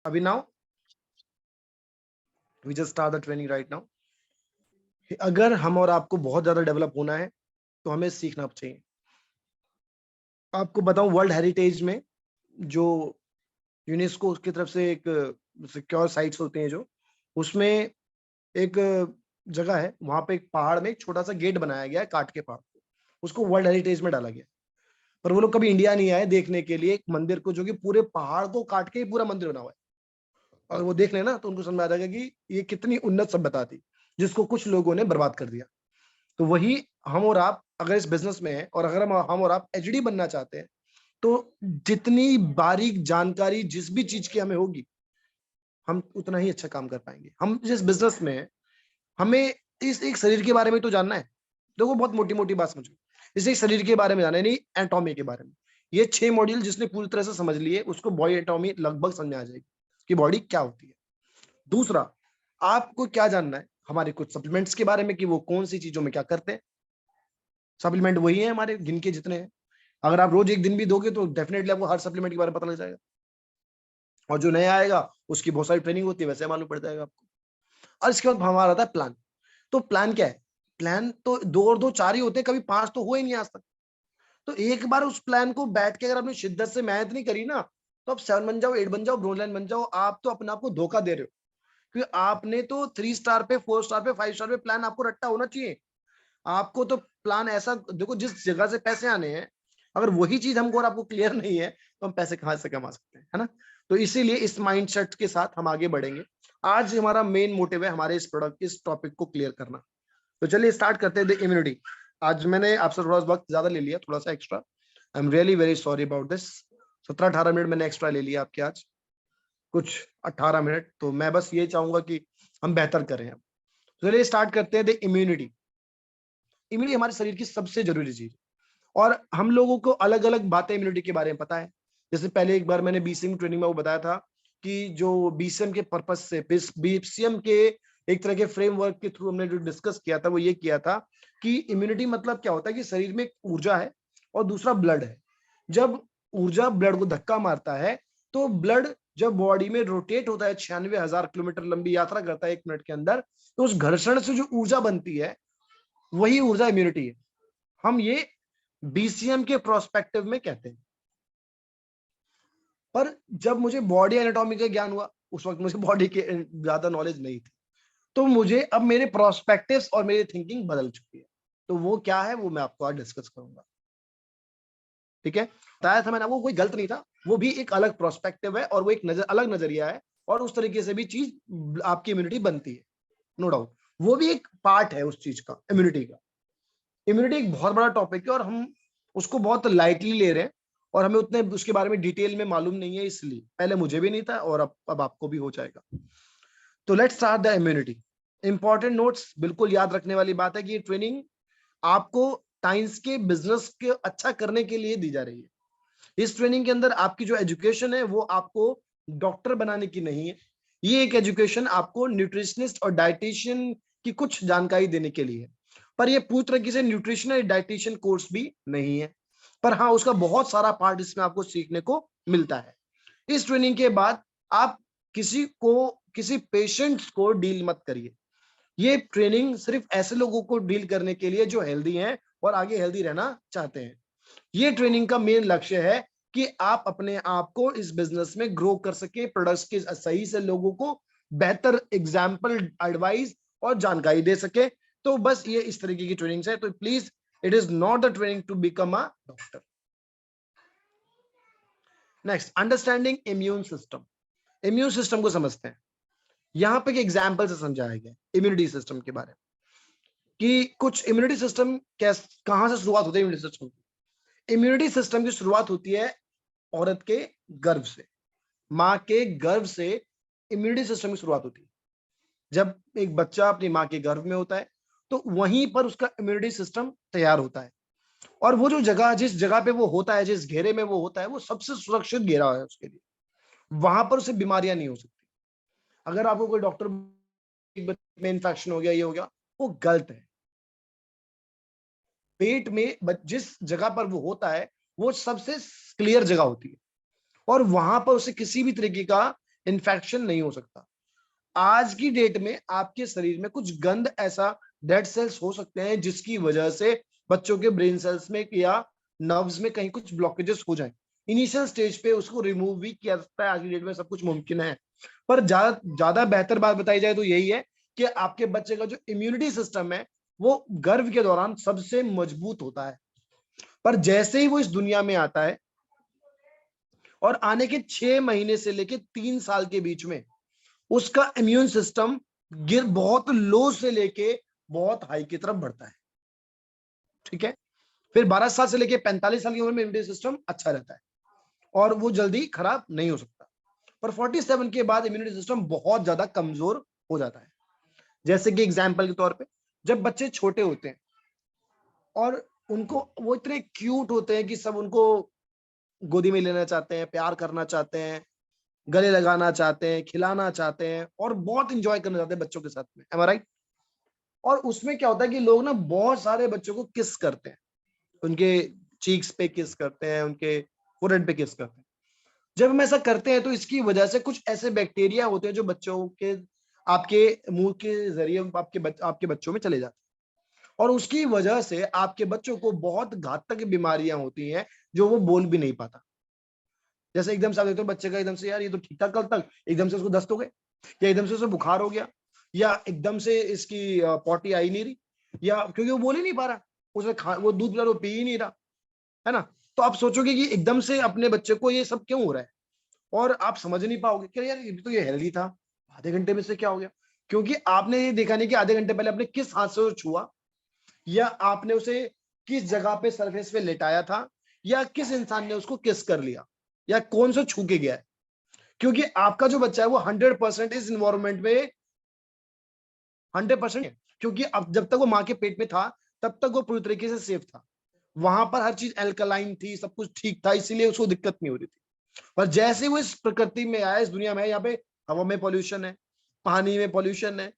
अभी now we just start the training right now. अगर हम और आपको बहुत ज्यादा डेवलप होना है तो हमें सीखना चाहिए। आपको बताऊं, वर्ल्ड हेरिटेज में जो यूनेस्को की तरफ से एक सिक्योर साइट्स होते हैं, जो उसमें एक जगह है, वहां पे एक पहाड़ में एक छोटा सा गेट बनाया गया है काट के पहाड़ को, उसको वर्ल्ड हेरिटेज में डाला गया। पर वो लोग कभी इंडिया नहीं आए देखने के लिए एक मंदिर को, जो कि पूरे पहाड़ को काट के ही पूरा मंदिर बना हुआ है। और वो देख लेना तो उनको समझ में आ जाएगा कि ये कितनी उन्नत सभ्यता थी, जिसको कुछ लोगों ने बर्बाद कर दिया। तो वही हम और आप अगर इस बिजनेस में है, और अगर हम और आप एचडी बनना चाहते हैं, तो जितनी बारीक जानकारी जिस भी चीज की हमें होगी, हम उतना ही अच्छा काम कर पाएंगे। हम जिस बिजनेस में है, हमें इस एक शरीर के बारे में तो जानना है। देखो, बहुत मोटी मोटी बात समझो, इस एक शरीर के बारे में जानना है, नहीं एटॉमी के बारे में। ये 6 मॉड्यूल जिसने पूरी तरह से समझ लिए, उसको बॉडी एटॉमी लगभग समझ में आ जाएगी कि बॉडी क्या होती है। दूसरा, आपको क्या जानना है हमारे कुछ सप्लीमेंट्स के बारे में, कि वो कौन सी चीजों में क्या करते हैं। सप्लीमेंट वही है हमारे गिन के जितने हैं, अगर आप रोज एक दिन भी दोगे तो डेफिनेटली आपको हर सप्लीमेंट के बारे में पता लग जाएगा। और जो नया आएगा उसकी बहुत सारी ट्रेनिंग होती है, वैसे मालूम पड़ जाएगा आपको। और इसके बाद हमारा आता है प्लान। तो प्लान क्या है? प्लान तो 2 और 2 4 ही होते हैं, कभी 5 तो हुए ही नहीं आज तक। तो एक बार उस प्लान को बैठ के अगर आपने शिद्दत से मेहनत नहीं करी ना, तो आप 7 बन जाओ, 8 बन जाओ, ब्रोंज लाइन बन जाओ, आप तो अपने आप को धोखा दे रहे हो। क्योंकि आपने तो 3 स्टार पे, 4 स्टार पे, 5 स्टार पे प्लान आपको रट्टा होना चाहिए। आपको तो प्लान ऐसा देखो, जिस जगह से पैसे आने हैं, अगर वही चीज हमको और आपको क्लियर नहीं है, तो हम पैसे कहां से कमा सकते हैं, है ना? तो इसीलिए इस माइंडसेट के साथ हम आगे बढ़ेंगे। आज हमारा मेन मोटिव है हमारे इस टॉपिक को क्लियर करना। तो चलिए स्टार्ट करते हैं द इम्यूनिटी। आज मैंने आपसे थोड़ा सा वक्त ज्यादा ले लिया, थोड़ा सा extra. I am really very sorry about this. 17-18 minute मैंने एक्स्ट्रा ले लिया आपके आज, कुछ 18 मिनट। तो मैं बस ये चाहूंगा कि हम बेहतर करें अब। चलिए स्टार्ट करते हैं द इम्यूनिटी। इम्यूनिटी हमारे शरीर की सबसे जरूरी चीज, और हम लोगों को अलग अलग बातें इम्यूनिटी के बारे में पता है। जैसे पहले एक बार मैंने बीसीएम ट्रेनिंग में वो बताया था कि जो बीसीएम के पर्पज से, बीसीएम के एक तरह के फ्रेमवर्क के थ्रू हमने जो डिस्कस किया था, वो ये किया था कि इम्यूनिटी मतलब क्या होता है कि शरीर में एक ऊर्जा है और दूसरा ब्लड है। जब ऊर्जा ब्लड को धक्का मारता है, तो ब्लड जब बॉडी में रोटेट होता है, 96,000 किलोमीटर लंबी यात्रा करता है 1 मिनट के अंदर, तो उस घर्षण से जो ऊर्जा बनती है, वही ऊर्जा इम्यूनिटी है। हम ये बीसीएम के प्रोस्पेक्टिव में कहते हैं। पर जब मुझे बॉडी एनाटॉमी का ज्ञान हुआ, उस वक्त मुझे बॉडी के ज्यादा नॉलेज नहीं थी। तो मुझे अब मेरे प्रोस्पेक्टिव्स और मेरी थिंकिंग बदल चुकी है। तो वो क्या है, वो मैं आपको आज डिस्कस करूंगा। ठीक है? बताया था मैंने, वो कोई गलत नहीं था, वो भी एक अलग प्रोस्पेक्टिव है, और वो एक अलग नजरिया है, और उस तरीके से भी चीज आपकी इम्यूनिटी बनती है, नो डाउट। वो भी एक पार्ट है उस चीज का, इम्यूनिटी का। इम्यूनिटी एक बहुत बड़ा टॉपिक है, और हम उसको बहुत लाइटली ले रहे हैं, और हमें उतने उसके बारे में डिटेल में मालूम नहीं है। इसलिए पहले मुझे भी नहीं था, और अब आपको भी हो जाएगा। तो let's start the immunity. Important notes, बिल्कुल याद रखने वाली बात है कि ये ट्रेनिंग आपको टाइम्स के बिजनेस के अच्छा करने के लिए दी जा रही है। इस ट्रेनिंग के अंदर आपकी जो एजुकेशन है, वो आपको डॉक्टर बनाने की नहीं है। ये एक एजुकेशन आपको न्यूट्रिशनिस्ट और डाइटिशियन की कुछ जानकारी देने के लिए है। पर ये पूरी तरीके से न्यूट्रिशनल डाइटिशियन कोर्स भी नहीं है। पर हाँ, उसका बहुत सारा पार्ट इसमें आपको सीखने को मिलता है। इस ट्रेनिंग के बाद आप किसी पेशेंट्स को डील मत करिए। ये ट्रेनिंग सिर्फ ऐसे लोगों को डील करने के लिए जो हेल्दी हैं और आगे हेल्दी रहना चाहते हैं। ये ट्रेनिंग का मेन लक्ष्य है कि आप अपने आप को इस बिजनेस में ग्रो कर सके, प्रोडक्ट्स के सही से लोगों को बेहतर एग्जाम्पल, एडवाइस और जानकारी दे सके। तो बस ये इस तरीके की ट्रेनिंग है। तो please, it is not the training to become a doctor. Next, understanding immune system. Immune system को समझते हैं। यहां पे एक एग्जाम्पल से समझाया गया इम्यूनिटी सिस्टम के बारे में, कि कुछ इम्यूनिटी सिस्टम कहां से शुरुआत होती है। इम्यूनिटी सिस्टम की, इम्यूनिटी सिस्टम की शुरुआत होती है औरत के गर्भ से। माँ के गर्भ से इम्यूनिटी सिस्टम की शुरुआत होती है। जब एक बच्चा अपनी माँ के गर्भ में होता है, तो वहीं पर उसका इम्यूनिटी सिस्टम तैयार होता है। और वो जो जगह, जिस जगह पे वो होता है, जिस घेरे में वो होता है, वो सबसे सुरक्षित घेरा है उसके लिए। वहां पर उसे बीमारियां नहीं हो सकती। अगर आपको कोई डॉक्टर में इन्फेक्शन हो गया, ये हो गया, वो गलत है। पेट में जिस जगह पर वो होता है, वो सबसे क्लियर जगह होती है, और वहां पर उसे किसी भी तरीके का इन्फेक्शन नहीं हो सकता। आज की डेट में आपके शरीर में कुछ गंद ऐसा डेड सेल्स हो सकते हैं जिसकी वजह से बच्चों के ब्रेन सेल्स में या नर्व्स में कहीं कुछ ब्लॉकेजेस हो जाए। इनिशियल स्टेज पे उसको रिमूव भी किया जाता है, आज की डेट में सब कुछ मुमकिन है। पर ज्यादा बेहतर बात बताई जाए तो यही है कि आपके बच्चे का जो इम्यूनिटी सिस्टम है वो गर्भ के दौरान सबसे मजबूत होता है। पर जैसे ही वो इस दुनिया में आता है और आने के 6 महीने से लेके 3 साल के बीच में उसका इम्यून सिस्टम गिर बहुत लो से लेके बहुत हाई की तरफ बढ़ता है। ठीक है, फिर 12 साल से लेके 45 साल की उम्र में इम्यूनिटी सिस्टम अच्छा रहता है और वो जल्दी खराब नहीं हो सकता। पर 47 के बाद इम्यूनिटी सिस्टम बहुत ज्यादा कमजोर हो जाता है। जैसे कि एग्जाम्पल के तौर पे जब बच्चे छोटे होते हैं और उनको वो इतने क्यूट होते हैं कि सब उनको गोदी में लेना चाहते हैं, प्यार करना चाहते हैं, गले लगाना चाहते हैं, खिलाना चाहते हैं और बहुत इंजॉय करना चाहते हैं बच्चों के साथ में। एम आई राइट? और उसमें क्या होता है कि लोग ना बहुत सारे बच्चों को किस करते हैं, उनके चीक्स पे किस करते हैं, उनके फोरहेड पे किस करते हैं। जब हम ऐसा करते हैं तो इसकी वजह से कुछ ऐसे बैक्टीरिया होते हैं जो बच्चों के आपके मुंह के जरिए आपके बच्चों में चले जाते हैं और उसकी वजह से आपके बच्चों को बहुत घातक बीमारियां होती हैं जो वो बोल भी नहीं पाता। जैसे एकदम से आप देखते हो बच्चे का एकदम से यार ये तो ठीक था कल तक, एकदम से उसको दस्त हो गए, या एकदम से उसे बुखार हो गया, या एकदम से इसकी पॉटी आई नहीं रही, या क्योंकि वो बोल ही नहीं पा रहा, उसे वो दूध पिला वो पी ही नहीं रहा, है ना। तो आप सोचोगे कि एकदम से अपने बच्चे को ये सब क्यों हो रहा है और आप समझ नहीं पाओगे कि यार ये तो ये हेल्दी था, आधे घंटे में से क्या हो गया। क्योंकि आपने ये देखा नहीं कि आधे घंटे पहले आपने किस हाथ से छुआ, या आपने उसे किस जगह पे सरफेस पे लेटाया था, या किस इंसान ने उसको किस कर लिया, या कौन सा छू के गया है। क्योंकि आपका जो बच्चा है वो 100% इस इन्वायरमेंट में 100% है। क्योंकि अब जब तक वो माँ के पेट में था तब तक वो पूरी तरीके से सेफ था, वहां पर हर चीज एल्कलाइन थी, सब कुछ ठीक था, इसीलिए उसको दिक्कत नहीं हो रही थी। पर जैसे वो इस प्रकृति में आया, इस दुनिया में, यहाँ पे हवा में पॉल्यूशन है, पानी में पॉल्यूशन है,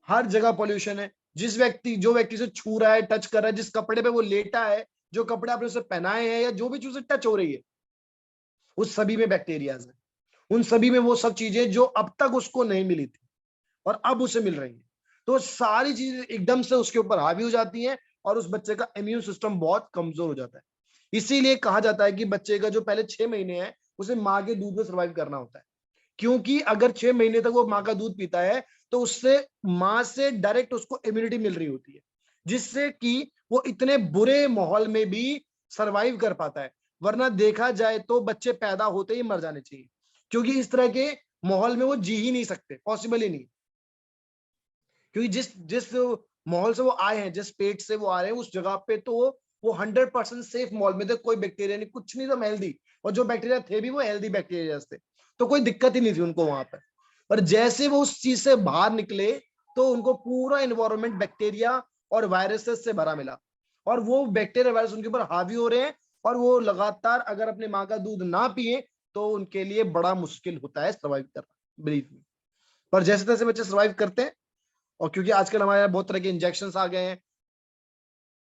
हर जगह पॉल्यूशन है। जो व्यक्ति से छू रहा है, टच कर रहा है, जिस कपड़े पे वो लेटा है, जो कपड़े आपने उसे पहनाए हैं, या जो भी चीज टच हो रही है, उस सभी में बैक्टीरियाज है। उन सभी में वो सब चीजें जो अब तक उसको नहीं मिली थी और अब उसे मिल रही है। तो सारी चीजें एकदम से उसके ऊपर हावी हो जाती हैं और उस बच्चे का इम्यून सिस्टम बहुत कमजोर हो जाता है। इसीलिए कहा जाता है कि बच्चे का जो पहले 6 महीने है उसे माँ के दूध में सर्वाइव करना होता है। क्योंकि अगर 6 महीने तक वो माँ का दूध पीता है तो उससे माँ से डायरेक्ट उसको इम्यूनिटी मिल रही होती है, जिससे कि वो इतने बुरे माहौल में भी सरवाइव कर पाता है। वरना देखा जाए तो बच्चे पैदा होते ही मर जाने चाहिए, क्योंकि इस तरह के माहौल में वो जी ही नहीं सकते, पॉसिबल ही नहीं। क्योंकि जिस जिस माहौल से वो आए हैं, जिस पेट से वो आ रहे हैं, उस जगह पे तो वो 100% सेफ माहौल में थे, कोई बैक्टीरिया नहीं, कुछ नहीं, तो हेल्दी, और जो बैक्टीरिया थे भी वो हेल्दी बैक्टीरिया थे, तो कोई दिक्कत ही नहीं थी उनको वहां पर। पर जैसे वो उस चीज से बाहर निकले तो उनको पूरा इन्वायरमेंट बैक्टीरिया और वायरसेस से भरा मिला, और वो बैक्टीरिया वायरस उनके ऊपर हावी हो रहे हैं, और वो लगातार अगर अपने माँ का दूध ना पिए तो उनके लिए बड़ा मुश्किल होता है सर्वाइव करना, बिलीव मी। पर जैसे तैसे बच्चे सर्वाइव करते हैं, और क्योंकि आजकल हमारे यहाँ बहुत तरह के इंजेक्शन आ गए हैं,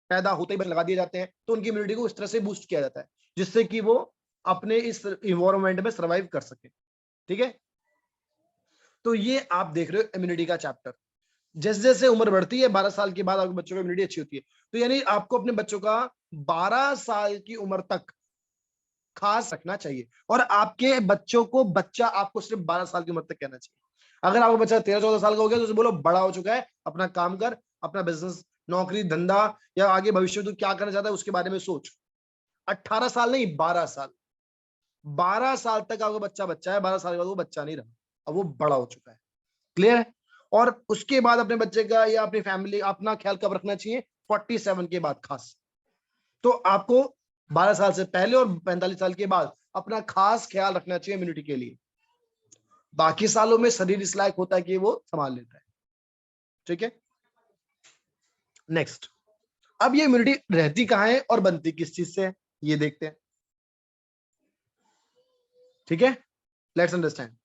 पैदा होते ही बस लगा दिए जाते हैं, तो उनकी इम्यूनिटी को इस तरह से बूस्ट किया जाता है जिससे कि वो अपने इस इन्वायरमेंट में सर्वाइव कर सके। ठीक है, तो ये आप देख रहे हो इम्यूनिटी का चैप्टर। जैसे जैसे उम्र बढ़ती है, 12 साल के बाद आपके बच्चों की इम्यूनिटी अच्छी होती है, तो यानी आपको अपने बच्चों का 12 साल की उम्र तक खास रखना चाहिए, और आपके बच्चों को बच्चा आपको सिर्फ 12 साल की उम्र तक कहना चाहिए। अगर आपका बच्चा 13-14 साल का हो गया तो उसे बोलो बड़ा हो चुका है, अपना काम कर, अपना बिजनेस, नौकरी धंधा, या आगे भविष्य में तू क्या करना चाहता है उसके बारे में सोच। 18 साल नहीं, 12 साल। 12 साल तक आपका बच्चा बच्चा है, 12 साल के बाद वो बच्चा नहीं रहा, अब वो बड़ा हो चुका है। क्लियर है? और उसके बाद अपने बच्चे का या अपनी फैमिली अपना ख्याल कब रखना चाहिए? 47 के बाद खास। तो आपको 12 साल से पहले और 45 साल के बाद अपना खास ख्याल रखना चाहिए इम्यूनिटी के लिए। बाकी सालों में शरीर इस लायक होता है कि वो संभाल लेता है। ठीक है, नेक्स्ट। अब ये इम्यूनिटी रहती कहां है और बनती किस चीज से है, ये देखते हैं। ठीक है, लेट्स अंडरस्टैंड।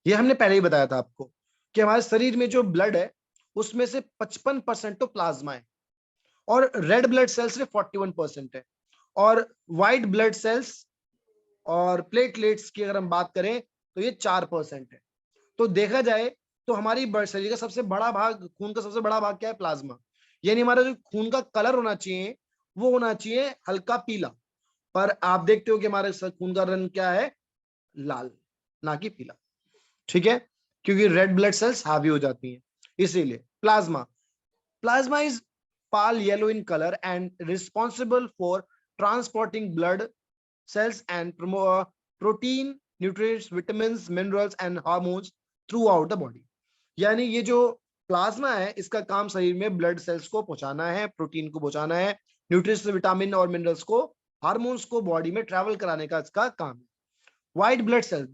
ये हमने पहले ही बताया था आपको कि हमारे शरीर में जो ब्लड है उसमें से 55% तो प्लाज्मा है, और रेड ब्लड सेल्स सिर्फ 41% है, और व्हाइट ब्लड सेल्स और प्लेटलेट्स की अगर हम बात करें तो ये 4% है। तो देखा जाए तो हमारी शरीर का सबसे बड़ा भाग, खून का सबसे बड़ा भाग क्या है? प्लाज्मा। यानी हमारा जो खून का कलर होना चाहिए वो होना चाहिए हल्का पीला, पर आप देखते हो कि हमारे खून का रंग क्या है? लाल, ना कि पीला। ठीक है, क्योंकि रेड ब्लड सेल्स हावी हो जाती हैं, इसीलिए plasma. Plasma is pale yellow in color and responsible for transporting blood cells and protein, nutrients, vitamins, minerals and hormones throughout the body. यानी ये जो प्लाज्मा है इसका काम शरीर में ब्लड सेल्स को पहुंचाना है, प्रोटीन को पहुंचाना है, न्यूट्रिएंट्स, विटामिन और मिनरल्स को, हार्मोन्स को बॉडी में ट्रैवल कराने का इसका काम है। White blood cell,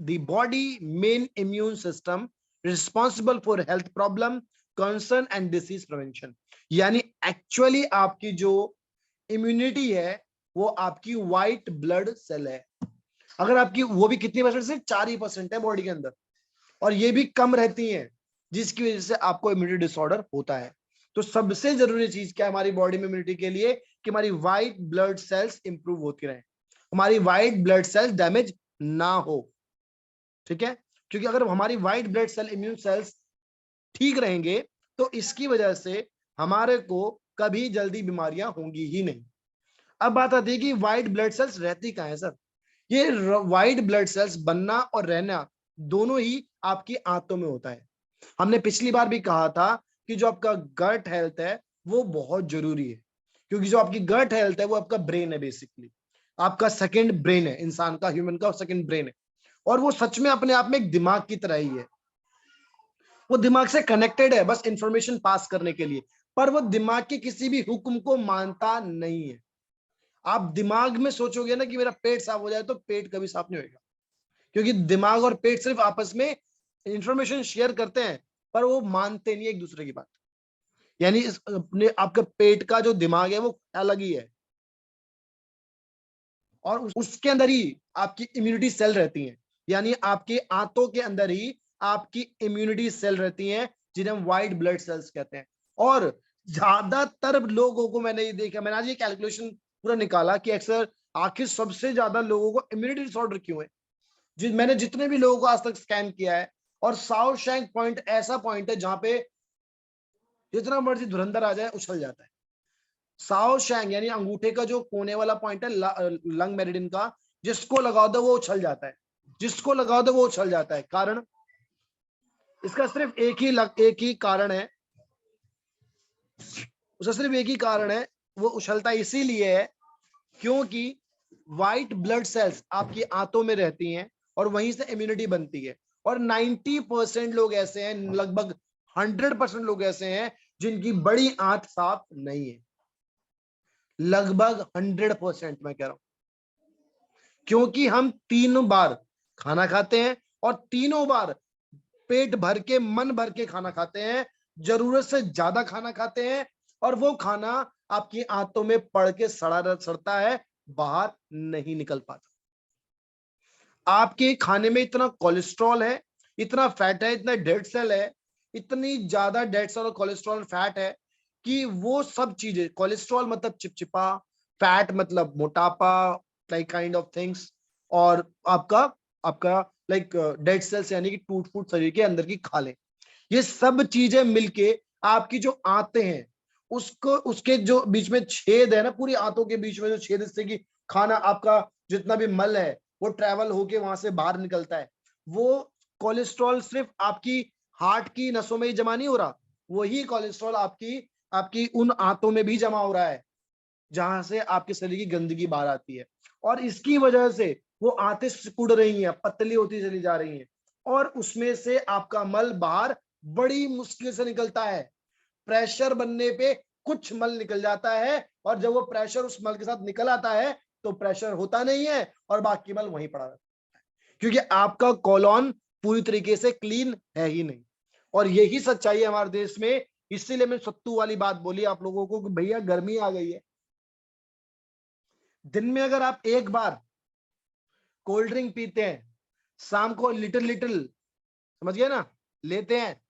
the body main immune system responsible for health problem, concern and disease prevention. यानी एक्चुअली आपकी जो इम्यूनिटी है वो आपकी व्हाइट ब्लड सेल है। अगर आपकी वो भी कितनी परसेंट से? 4% है बॉडी के अंदर, और ये भी कम रहती हैं, जिसकी वजह से आपको इम्यूनिटी डिसऑर्डर होता है। तो सबसे जरूरी चीज क्या है हमारी बॉडी में इम्यूनिटी के लिए? कि हमारी व्हाइट ब्लड सेल्स इंप्रूव होती रहे, हमारी व्हाइट ब्लड सेल्स डैमेज ना हो। ठीक है, क्योंकि अगर हमारी white blood cell, immune cells ठीक रहेंगे तो इसकी वजह से हमारे को कभी जल्दी बीमारियां होंगी ही नहीं। अब बात आती है कि व्हाइट ब्लड सेल्स रहती कहाँ है सर? ये व्हाइट ब्लड सेल्स बनना और रहना दोनों ही आपकी आंतों में होता है। हमने पिछली बार भी कहा था कि जो आपका गट हेल्थ है वो बहुत जरूरी है, क्योंकि जो आपकी गट हेल्थ है वो आपका ब्रेन है, बेसिकली आपका सेकंड ब्रेन है, इंसान का, ह्यूमन का सेकंड ब्रेन है। और वो सच में अपने आप में एक दिमाग की तरह ही है। वो दिमाग से कनेक्टेड है बस इंफॉर्मेशन पास करने के लिए, पर वो दिमाग के किसी भी हुक्म को मानता नहीं है। आप दिमाग में सोचोगे ना कि मेरा पेट साफ हो जाए, तो पेट कभी साफ नहीं होगा, क्योंकि दिमाग और पेट सिर्फ आपस में इंफॉर्मेशन शेयर करते हैं, पर वो मानते नहीं एक दूसरे की बात। यानी अपने आपका पेट का जो दिमाग है वो अलग ही है, और उसके अंदर ही आपकी इम्यूनिटी सेल रहती है। यानी आपके आंतों के अंदर ही आपकी इम्यूनिटी सेल रहती हैं, जिन्हें हम व्हाइट ब्लड सेल्स कहते हैं। और ज्यादातर लोगों को मैंने ये देखा, मैंने आज ये कैलकुलेशन पूरा निकाला कि अक्सर आखिर सबसे ज्यादा लोगों को इम्यूनिटी डिसऑर्डर क्यों है। मैंने जितने भी लोगों को आज तक स्कैन किया है, और शाओशैंग पॉइंट ऐसा पॉइंट है जहां पे जितना मर्जी धुरंधर आ जाए उछल जाता है। शाओशैंग यानी अंगूठे का जो कोने वाला पॉइंट है लंग मेरिडियन का, जिसको लगा दो वो उछल जाता है, जिसको लगा दो वो उछल जाता है। कारण इसका सिर्फ एक ही कारण है, उसका सिर्फ एक ही कारण है, वो उछलता इसीलिए है क्योंकि व्हाइट ब्लड सेल्स आपकी आंतों में रहती हैं और वहीं से इम्यूनिटी बनती है। और 90% लोग ऐसे हैं, लगभग 100% लोग ऐसे हैं जिनकी बड़ी आंत साफ नहीं है। लगभग 100% मैं कह रहा हूं, क्योंकि हम 3 बार खाना खाते हैं और तीनों बार पेट भर के, मन भर के खाना खाते हैं, जरूरत से ज्यादा खाना खाते हैं, और वो खाना आपकी आंतों में पड़ के सड़ता है, बाहर नहीं निकल पाता। आपके खाने में इतना कोलेस्ट्रॉल है, इतना फैट है, इतना डेड सेल है, इतनी ज्यादा डेड सेल और कोलेस्ट्रॉल फैट है कि वो सब चीजें, कोलेस्ट्रॉल मतलब चिपचिपा, फैट मतलब मोटापा, लाइक काइंड ऑफ थिंग्स, और आपका आपका लाइक डेड सेल्स यानी कि टूट फूट शरीर के अंदर की खालें, ये सब चीजें मिलके आपकी जो आंतें हैं उसको, उसके जो बीच में छेद है ना, पूरी आंतों के बीच में जो छेद, इससे कि खाना आपका जितना भी मल है वो ट्रेवल होके वहां से बाहर निकलता है। वो कोलेस्ट्रॉल सिर्फ आपकी हार्ट की नसों में ही जमा नहीं हो रहा, वही कोलेस्ट्रॉल आपकी आपकी उन आंतों में भी जमा हो रहा है जहां से आपके शरीर की गंदगी बाहर आती है। और इसकी वजह से वो आंतें सिकुड़ रही हैं, पतली होती चली जा रही हैं, और उसमें से आपका मल बाहर बड़ी मुश्किल से निकलता है। प्रेशर बनने पे कुछ मल निकल जाता है, और जब वो प्रेशर उस मल के साथ निकल आता है तो प्रेशर होता नहीं है और बाकी मल वहीं पड़ा रहता है, क्योंकि आपका कोलॉन पूरी तरीके से क्लीन है ही नहीं। और यही सच्चाई है हमारे देश में। इसीलिए मैं सत्तू वाली बात बोली आप लोगों को कि भैया गर्मी आ गई है, दिन में अगर आप एक बार कोल्ड ड्रिंक पीते हैं, शाम को लिटिल लिटिल, समझ गए ना, लेते हैं,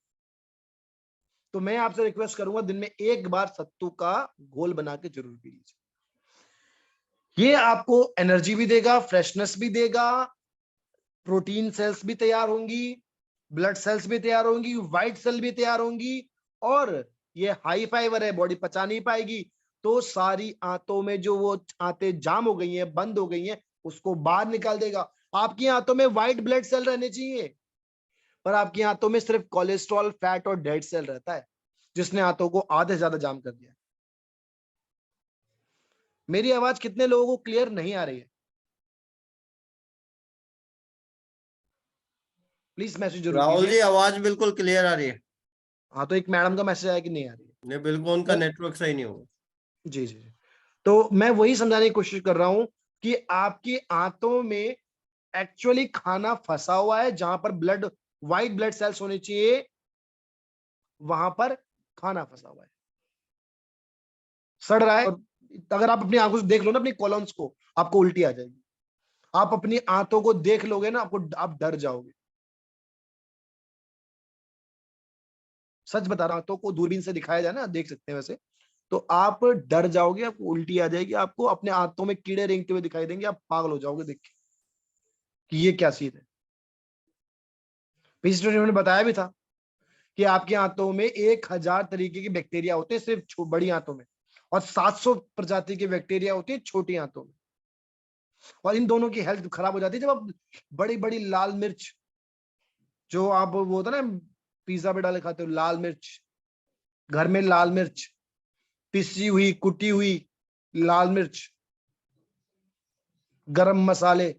तो मैं आपसे रिक्वेस्ट करूंगा दिन में एक बार सत्तू का घोल बना के जरूर पी लीजिए। ये आपको एनर्जी भी देगा, फ्रेशनेस भी देगा, प्रोटीन सेल्स भी तैयार होंगी, ब्लड सेल्स भी तैयार होंगी, व्हाइट सेल भी तैयार होंगी, और ये हाई फाइबर है, बॉडी पचा नहीं पाएगी, तो सारी आंतों में जो वो आंतें जाम हो गई हैं, बंद हो गई हैं, उसको बाहर निकाल देगा। आपकी आंतों में व्हाइट ब्लड सेल रहने चाहिए, पर आपकी आंतों में सिर्फ कोलेस्ट्रॉल, फैट और डेड सेल रहता है, जिसने आंतों को आधे से ज्यादा जाम कर दिया। मेरी आवाज कितने लोगों को क्लियर नहीं आ रही है? प्लीज मैसेज जरूर राहुल कीजिए। जी, आवाज बिल्कुल क्लियर आ रही है। हाँ, तो एक मैडम का मैसेज आया कि नहीं आ रही है? नहीं, बिल्कुल उनका तो नेटवर्क सही नहीं होगा। जी जी जी। तो मैं वही समझाने की कोशिश कर रहा हूं कि आपकी आंतों में एक्चुअली खाना फंसा हुआ है, जहां पर ब्लड, व्हाइट ब्लड सेल्स होने चाहिए, वहां पर खाना फंसा हुआ है, सड़ रहा है। और अगर आप अपनी आंखों से देख लो ना अपनी कॉलम्स को, आपको उल्टी आ जाएगी। आप अपनी आंतों को देख लोगे ना, आपको, आप डर जाओगे। सच बता रहा हूं, आंतों को दूरबीन से दिखाया जाए ना, देख सकते हैं वैसे, तो आप डर जाओगे, आपको उल्टी आ जाएगी, आपको अपने आंतों में कीड़े रेंगते हुए दिखाई देंगे, आप पागल हो जाओगे देख के कि ये क्या चीज है। पिछले ने बताया भी था कि आपकी आंतों में 1000 तरीके के बैक्टीरिया होते हैं सिर्फ बड़ी आंतों में, और 700 प्रजाति के बैक्टीरिया होते हैं छोटी आंतों में। और इन दोनों की हेल्थ खराब हो जाती है जब आप बड़ी बड़ी लाल मिर्च, जो आप वो होता है ना पिज्जा पे डाले खाते हो, लाल मिर्च, घर में लाल मिर्च, पिसी हुई कुटी हुई लाल मिर्च, गरम मसाले,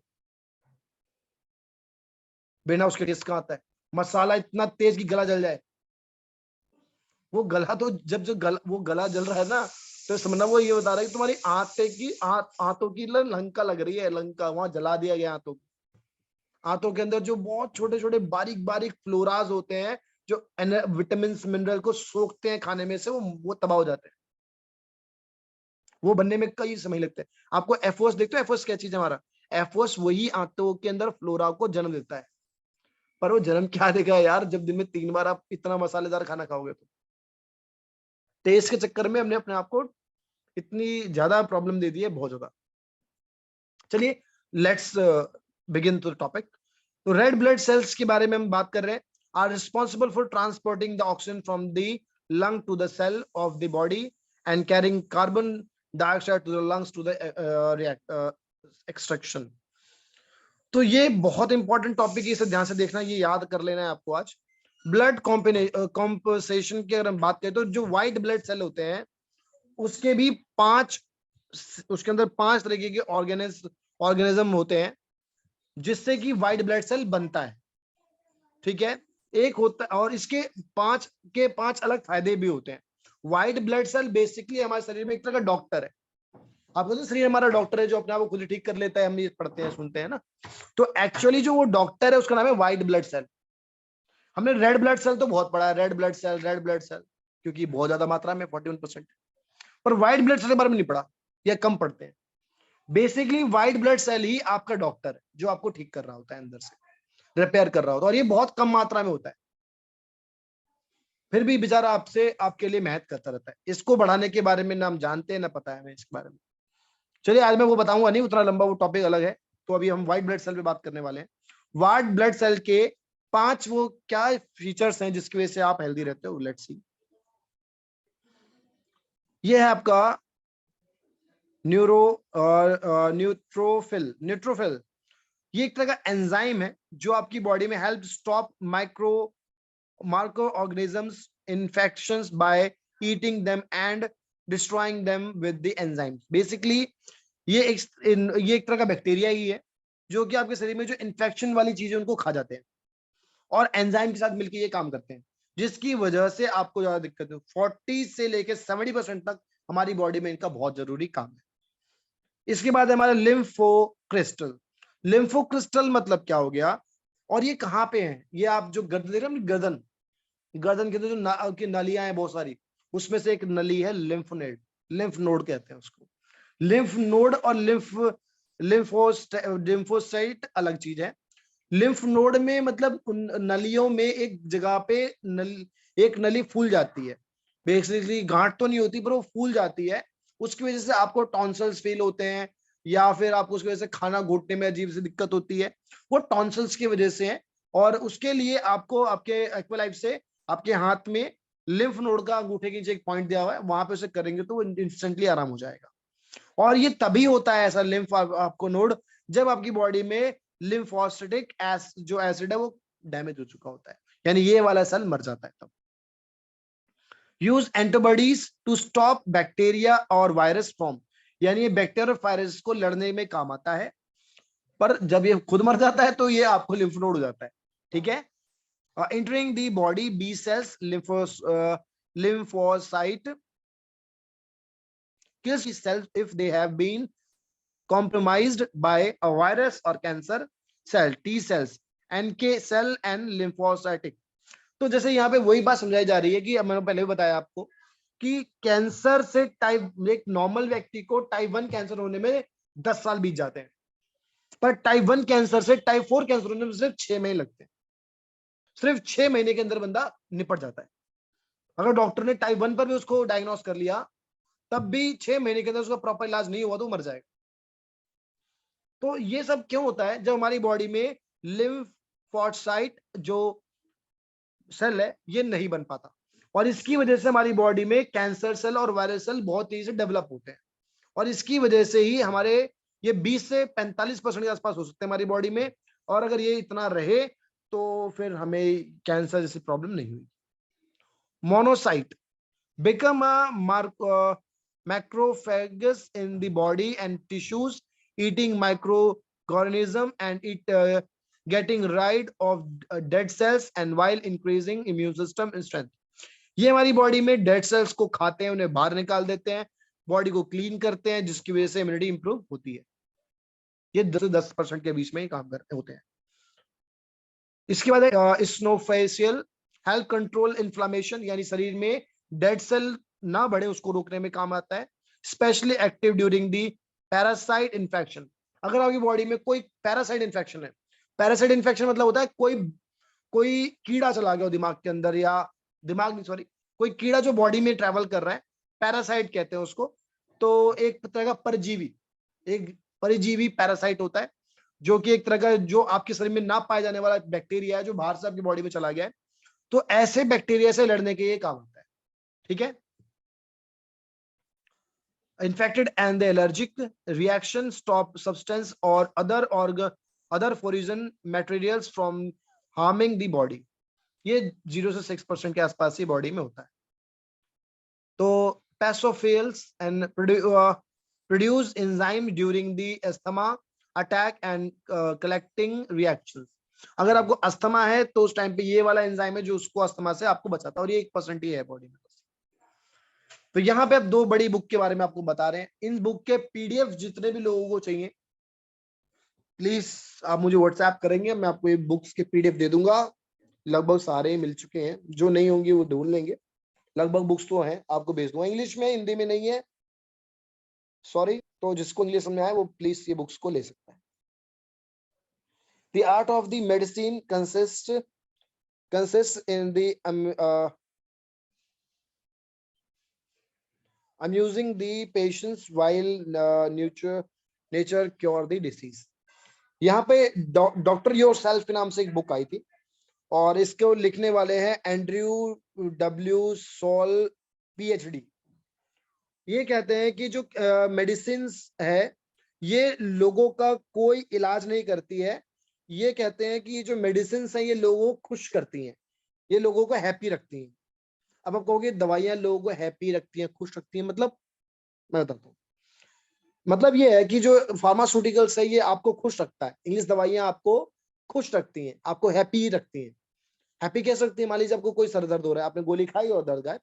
बिना उसके टेस्ट का आता है। मसाला इतना तेज कि गला जल जाए। वो गला तो जब जो वो गला जल रहा है ना, तो समझना वो ये बता रहा है कि तुम्हारी आंतों की लंका लग रही है, लंका वहां जला दिया गया आंतों। आंतों के अंदर जो बहुत छोटे छोटे बारीक बारीक फ्लोराज होते हैं, जो विटामिन मिनरल को सोखते हैं खाने में से, वो तबाह हो जाते हैं। वो बनने में कई समय लगते हैं। आपको एफओएस देखते हो? एफओएस क्या चीज है? हमारा एफओएस वही आंतों के अंदर फ्लोरा को जन्म देता है। पर वो जन्म क्या देगा यार, जब दिन में 3 बार आप इतना मसालेदार खाना खाओगे तो। टेस्ट के चक्कर में हमने अपने आप को इतनी ज्यादा प्रॉब्लम दे दी है, बहुत ज्यादा। चलिए, let's begin to the topic. तो रेड ब्लड सेल्स के बारे में हम बात कर रहे हैं। Are responsible for transporting the oxygen from the lung to the cell of the body and carrying carbon dioxide to the lungs to the extraction. तो ये बहुत इंपॉर्टेंट टॉपिक है, इसे ध्यान से देखना, ये याद कर लेना है आपको आज। ब्लड कॉम्पोजिशन की अगर हम बात करें, तो जो व्हाइट ब्लड सेल होते हैं उसके भी 5, उसके अंदर 5 तरीके के ऑर्गेनिज्म होते हैं जिससे कि व्हाइट ब्लड सेल बनता है। ठीक है, एक होता है, और इसके 5 अलग फायदे भी होते हैं। व्हाइट ब्लड सेल बेसिकली हमारे शरीर में एक तरह का डॉक्टर है। आप कहते हैं शरीर हमारा डॉक्टर है जो अपने आप को खुद ही ठीक कर लेता है, हम ये पढ़ते हैं सुनते हैं ना। तो एक्चुअली जो वो डॉक्टर है उसका नाम है व्हाइट ब्लड सेल। हमने रेड ब्लड सेल तो बहुत पढ़ा है, red blood cell, red blood cell, क्योंकि बहुत ज्यादा मात्रा में 41%। पर व्हाइट ब्लड सेल के बारे में नहीं पढ़ा, या कम पढ़ते हैं। बेसिकली व्हाइट ब्लड सेल ही आपका डॉक्टर है, जो आपको ठीक कर रहा होता है, अंदर से रिपेयर कर रहा होता है, और ये बहुत कम मात्रा में होता है। फिर भी बेचारा आपसे, आपके लिए मेहनत करता रहता है। इसको बढ़ाने के बारे में ना हम जानते हैं, ना पता है हमें इसके बारे में। चलिए, आज मैं वो बताऊंगा नहीं, उतना लंबा, वो टॉपिक अलग है। तो अभी हम व्हाइट ब्लड सेल पे बात करने वाले हैं। व्हाइट ब्लड सेल के 5 वो क्या फीचर्स हैं जिसकी वजह से आप हेल्दी रहते हो, लेट्स सी। ये है आपका न्यूट्रोफिल। ये एक तरह का एंजाइम है जो आपकी बॉडी में help stop micro organisms infections by eating them and destroying them with the enzymes. Basically ये एक तरह का बैक्टीरिया ही है जो कि आपके शरीर में जो इन्फेक्शन वाली चीजें उनको खा जाते हैं, और एंजाइम के साथ मिलकर ये काम करते हैं, जिसकी वजह से आपको ज्यादा दिक्कत है। 40 से लेकर 70% तक हमारी बॉडी में इनका बहुत जरूरी काम है। इसके बाद है हमारा लिम्फो क्रिस्टल। लिम्फो क्रिस्टल मतलब क्या हो गया, और ये कहाँ पे है? ये आप जो गर्दन देख रहे हैं, गर्दन, गर्दन के अंदर जो की नलियां हैं बहुत सारी, उसमें से एक नली है लिम्फ नोड। लिम्फ नोड कहते हैं उसको। लिम्फ नोड और लिम्फोसाइट अलग चीज है। लिम्फ नोड में मतलब नलियों में एक जगह पे एक नली फूल जाती है। बेसिकली गांठ तो नहीं होती, पर वो फूल जाती है। उसकी वजह से आपको टॉन्सिल्स फील होते हैं, या फिर आपको उसकी वजह से खाना घोटने में अजीब सी दिक्कत होती है, वो टॉन्सिल्स की वजह से है। और उसके लिए आपको आपके एक्वालाइफ से आपके हाथ में लिम्फ नोड का अंगूठे के नीचे एक पॉइंट दिया हुआ है, वहां पे उसे करेंगे तो वो इंस्टेंटली आराम हो जाएगा। और ये तभी होता है ऐसा लिम्फ आपको नोड, जब आपकी बॉडी में लिम्फोसाइटिक जो एसिड है वो डैमेज हो चुका होता है, यानी ये वाला सेल मर जाता है तब। Use antibodies to stop bacteria और वायरस फॉर्म, यानी ये बैक्टीरिया और वायरस को लड़ने में काम आता है, पर जब ये खुद मर जाता है तो ये आपको लिम्फ नोड हो जाता है। ठीक है, entering the body, B cells, lymphocyte kills these cells if they have been compromised by a virus or cancer cell, T cells, NK cell and lymphocytic। तो जैसे यहाँ पे वही बात समझाई जा रही है कि मैंने पहले भी बताया आपको कि कैंसर से टाइप एक नॉर्मल व्यक्ति को टाइप 1 कैंसर होने में 10 साल बीत जाते हैं, पर टाइप 1 कैंसर से टाइप 4 कैंसर होने में सिर्फ 6 महीने लगते हैं। सिर्फ 6 महीने के अंदर बंदा निपट जाता है। अगर डॉक्टर ने टाइप 1 पर भी उसको डायग्नोस कर लिया, तब भी 6 महीने के अंदर उसका प्रॉपर इलाज नहीं हुआ तो मर जाएगा। तो ये सब क्यों होता है? जब हमारी बॉडी में लिम्फोसाइट जो सेल है ये नहीं बन पाता, और इसकी वजह से हमारी बॉडी में कैंसर सेल और वायरस सेल बहुत तेजी से डेवलप होते हैं, और इसकी वजह से ही हमारे ये 20 से 45% के आसपास हो सकते हैं हमारी बॉडी में। और अगर ये इतना रहे तो फिर हमें कैंसर जैसी प्रॉब्लम नहीं हुई। Monocyte become a macrophagous in the body and tissues, eating microorganism and getting rid of dead cells and while increasing immune system strength। ये हमारी बॉडी में डेड सेल्स को खाते हैं, उन्हें बाहर निकाल देते हैं, बॉडी को क्लीन करते हैं, जिसकी वजह से इम्यूनिटी इंप्रूव होती है। ये 10 से 10% के बीच में ही काम करते होते हैं। इसके बाद स्नोफेशियल हेल्प कंट्रोल इन्फ्लामेशन, यानी शरीर में डेड सेल ना बढ़े उसको रोकने में काम आता है। Specially active during the parasite infection. अगर आपकी बॉडी में कोई पैरासाइट इन्फेक्शन है, पैरासाइट इन्फेक्शन मतलब होता है कोई कोई कीड़ा चला गया हो दिमाग के अंदर, या दिमाग नहीं सॉरी, कोई कीड़ा जो बॉडी में ट्रेवल कर रहा है, पैरासाइट कहते हैं उसको। तो एक तरह का परजीवी, एक परिजीवी पैरासाइट होता है, जो कि एक तरह का जो आपके शरीर में ना पाया जाने वाला बैक्टीरिया है जो बाहर से आपकी बॉडी में चला गया है। तो ऐसे बैक्टीरिया से लड़ने के ये काम आता है। ठीक है, infected and the allergic reaction stop substance or other foreign materials from harming the body। ये 0 से 6% के आसपास ही बॉडी में होता है। तो basophils and produce enzyme during the asthma attack and collecting reactions. अगर आपको अस्थमा है तो उस टाइम पे ये वाला एंजाइम है जो उसको अस्थमा से आपको बचाता है, और ये 1% ही है बॉडी में। तो यहाँ पे अब 2 बड़ी बुक के बारे में आपको बता रहे हैं। इन बुक के पीडीएफ जितने भी लोगों को चाहिए प्लीज आप मुझे व्हाट्सएप करेंगे, मैं आपको ये बुक्स के पीडीएफ दे दूंगा। लगभग सारे ही मिल चुके हैं, जो नहीं होंगे वो ढूंढ लेंगे। लगभग बुक्स तो हैं, आपको भेज दूंगा। इंग्लिश में, हिंदी में नहीं है, सॉरी। तो जिसको इंग्लिश में आए वो प्लीज ये बुक्स को ले सकता है। The art of the medicine consists in the amusing the patients while nature cure the disease। यहाँ पे डॉक्टर योरसेल्फ के नाम से एक बुक आई थी, और इसको लिखने वाले हैं एंड्रयू डब्ल्यू सॉल पीएचडी। ये कहते हैं कि जो मेडिसिन है ये लोगों का कोई इलाज नहीं करती है। ये कहते हैं कि ये जो मेडिसिन है ये लोगों को खुश करती हैं, ये लोगों को हैप्पी रखती हैं। अब आप कहोगे दवाइयां लोगों को हैप्पी रखती हैं, खुश रखती हैं, मतलब मैं बताता हूँ। मतलब ये है कि जो फार्मास्यूटिकल्स है ये आपको खुश रखता है, इंग्लिश दवाइयां आपको खुश रखती हैं, आपको हैप्पी रखती हैं। हैप्पी कैसे रखती है? मान लीजिए आपको कोई सर दर्द हो रहा है, आपने गोली खाई और दर्द गायब,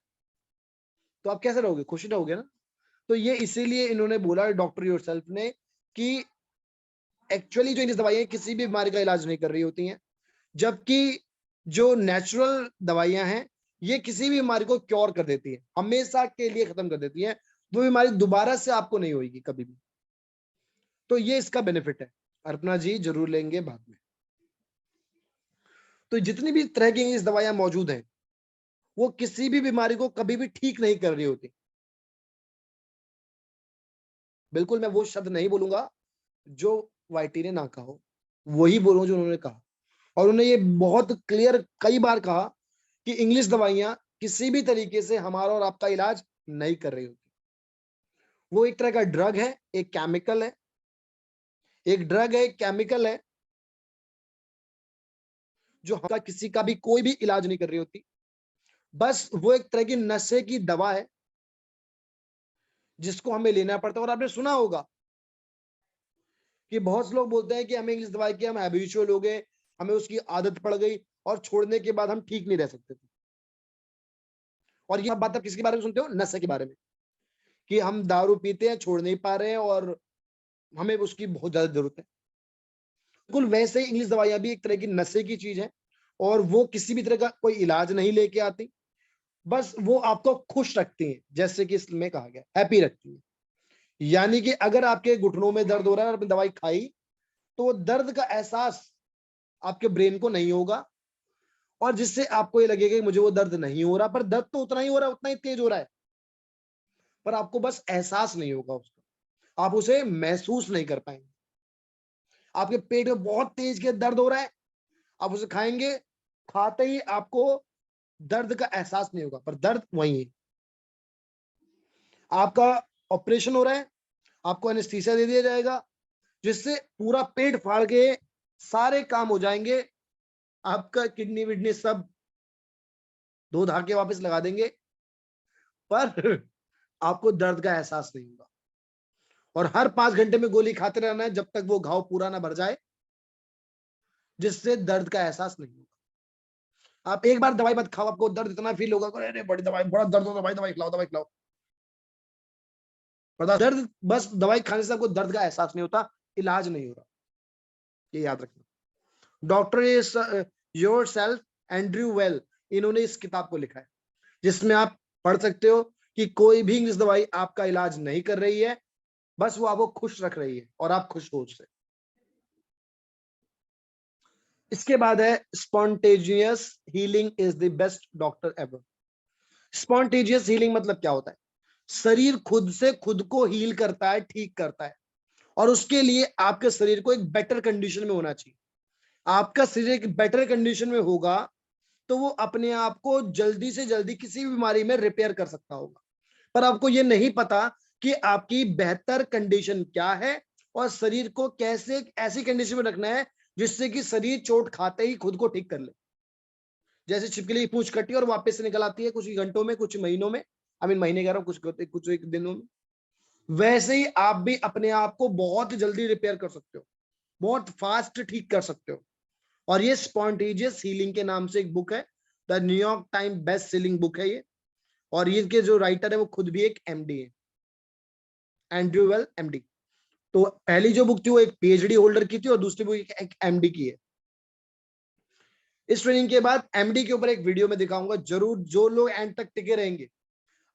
तो आप कैसे रहोगे? खुश रहोगे ना। तो ये इसीलिए इन्होंने बोला डॉक्टर योरसेल्फ ने कि एक्चुअली जो इंग्लिश दवाइयां किसी भी बीमारी का इलाज नहीं कर रही होती हैं, जबकि जो नेचुरल दवाइयां हैं ये किसी भी बीमारी को क्योर कर देती है, हमेशा के लिए खत्म कर देती है। वो बीमारी दोबारा से आपको नहीं होगी कभी भी। तो ये इसका बेनिफिट है। अर्पणा जी जरूर लेंगे बाद में। तो जितनी भी तरह की इंग्लिश दवाइयां मौजूद हैं वो किसी भी बीमारी को कभी भी ठीक नहीं कर रही होती। बिल्कुल मैं वो शब्द नहीं बोलूंगा जो वाईटी ने ना कहा हो, वही बोलूंगा जो उन्होंने कहा। और उन्होंने ये बहुत क्लियर कई बार कहा कि इंग्लिश दवाइयां किसी भी तरीके से हमारा और आपका इलाज नहीं कर रही होती। वो एक तरह का ड्रग है, एक केमिकल है, एक ड्रग है, एक केमिकल है जो हमारा किसी का भी कोई भी इलाज नहीं कर रही होती। बस वो एक तरह की नशे की दवा है जिसको हमें लेना पड़ता है। और आपने सुना होगा कि बहुत से लोग बोलते हैं कि हमें इंग्लिश दवाई की हम हैबिचुअल हो गए, हमें उसकी आदत पड़ गई और छोड़ने के बाद हम ठीक नहीं रह सकते थे। और यह बात आप किसके बारे में सुनते हो? नशे के बारे में, कि हम दारू पीते हैं, छोड़ नहीं पा रहे हैं और हमें उसकी बहुत ज्यादा जरूरत है। बिल्कुल वैसे ही इंग्लिश दवाइयां भी एक तरह की नशे की चीज है और वो किसी भी तरह का कोई इलाज नहीं लेके आती, बस वो आपको खुश रखती हैं, जैसे कि इसमें कहा गया हैप्पी रखती है। यानी कि अगर आपके घुटनों में दर्द हो रहा है और आपने दवाई खाई तो वो दर्द का एहसास आपके ब्रेन को नहीं होगा और जिससे आपको ये लगेगा कि मुझे वो दर्द नहीं हो रहा, पर दर्द तो उतना ही हो रहा है, उतना ही तेज हो रहा है, पर आपको बस एहसास नहीं होगा उसका, आप उसे महसूस नहीं कर पाएंगे। आपके पेट में बहुत तेज के दर्द हो रहा है, आप उसे खाएंगे, खाते ही आपको दर्द का एहसास नहीं होगा, पर दर्द वही है। आपका ऑपरेशन हो रहा है, आपको एनेस्थीसिया दे दिया जाएगा जिससे पूरा पेट फाड़ के सारे काम हो जाएंगे, आपका किडनी विडनी सब धो धा के वापस लगा देंगे, पर आपको दर्द का एहसास नहीं होगा। और हर 5 घंटे में गोली खाते रहना है जब तक वो घाव पूरा ना भर जाए, जिससे दर्द का एहसास नहीं होगा। आप एक बार दवाई मत खाओ, आपको दर्द इतना फील होगा, अरे बड़ी दवाई, बड़ा दर्द हो रहा है भाई, दवाई खिलाओ, दवाई खिलाओ। पता दर्द, बस दवाई खाने से आपको दर्द का एहसास नहीं होता, इलाज नहीं हो रहा, ये याद रखना। Doctor is your self Andrew well, इन्होंने इस किताब को लिखा है जिसमें आप पढ़ सकते हो कि कोई भी इंग्लिश दवाई आपका इलाज नहीं कर रही है, बस वो आपको खुश रख रही है और आप खुश हो उससे। इसके बाद है spontaneous healing is the best doctor ever. Spontaneous healing मतलब क्या होता है? शरीर खुद से खुद को हील करता है, ठीक करता है, और उसके लिए आपके शरीर को एक बेटर कंडीशन में होना चाहिए। आपका शरीर एक बेटर कंडीशन में होगा तो वो अपने आप को जल्दी से जल्दी किसी भी बीमारी में रिपेयर कर सकता होगा। पर आपको ये नहीं पता कि आपकी बेहतर कंडीशन क्या है और शरीर को कैसे ऐसी कंडीशन में रखना है जिससे कि शरीर चोट खाते ही खुद को ठीक कर ले। जैसे छिपकली की पूंछ कटी और वापस से निकल आती है कुछ ही घंटों में, कुछ महीनों में, महीने कह रहा हूं, कुछ एक दिनों में, वैसे ही आप भी अपने आप को बहुत जल्दी रिपेयर कर सकते हो, बहुत फास्ट ठीक कर सकते हो। और ये स्पॉन्टेजियस हीलिंग के नाम से एक बुक है, the New York time best selling book है ये, और ये के जो राइटर है वो खुद भी एक एमडी है, एंड्रयू वेल एमडी। तो पहली जो बुक थी वो एक पीएचडी होल्डर की थी और दूसरी बुक एक एमडी की है। इस ट्रेनिंग के बाद एमडी के ऊपर एक वीडियो में दिखाऊंगा जरूर, जो लोग एंड तक टिके रहेंगे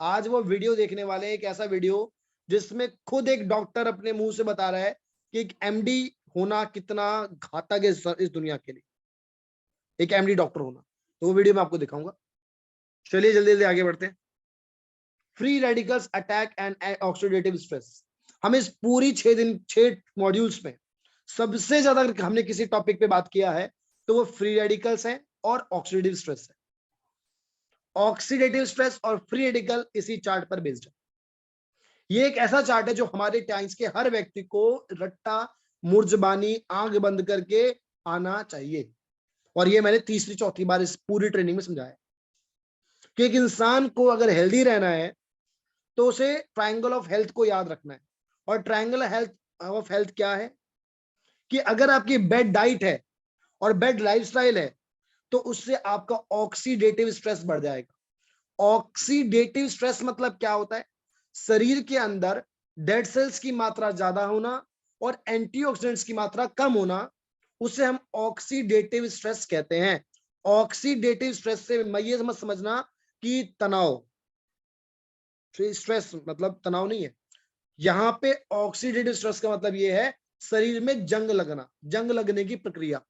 आज वो वीडियो देखने वाले हैं, एक ऐसा वीडियो जिसमें खुद एक डॉक्टर अपने मुंह से बता रहा है कि एक एमडी होना कितना घातक है इस दुनिया के लिए, एक एमडी डॉक्टर होना। तो वो वीडियो मैं आपको दिखाऊंगा। चलिए जल्दी जल्दी आगे बढ़ते हैं। Free radicals attack and oxidative stress. हम इस पूरी 6 मॉड्यूल्स में सबसे ज्यादा हमने किसी टॉपिक पे बात किया है तो वो फ्री रेडिकल्स है और ऑक्सीडेटिव स्ट्रेस है। ऑक्सीडेटिव स्ट्रेस और फ्री रेडिकल इसी चार्ट पर बेस्ड है। ये एक ऐसा चार्ट है जो हमारे टाइम्स के हर व्यक्ति को रट्टा मुर्जबानी आंख बंद करके आना चाहिए। और ये मैंने तीसरी चौथी बार इस पूरी ट्रेनिंग में समझाया कि एक इंसान को अगर हेल्दी रहना है तो उसे ट्रायंगल ऑफ हेल्थ को याद रखना है। और ट्रायंगल ऑफ हेल्थ क्या है कि अगर आपकी बेड डाइट है और बेड लाइफस्टाइल है तो उससे आपका ऑक्सीडेटिव स्ट्रेस बढ़ जाएगा। ऑक्सीडेटिव स्ट्रेस मतलब क्या होता है? शरीर के अंदर डेड सेल्स की मात्रा ज्यादा होना और एंटीऑक्सीडेंट्स की मात्रा कम होना, उसे हम ऑक्सीडेटिव स्ट्रेस कहते हैं। ऑक्सीडेटिव स्ट्रेस से मैं ये मत समझना कि तनाव, स्ट्रेस मतलब तनाव नहीं है। यहां पे ऑक्सीडेटिव स्ट्रेस का मतलब ये है शरीर में जंग लगना, जंग लगने की प्रक्रिया,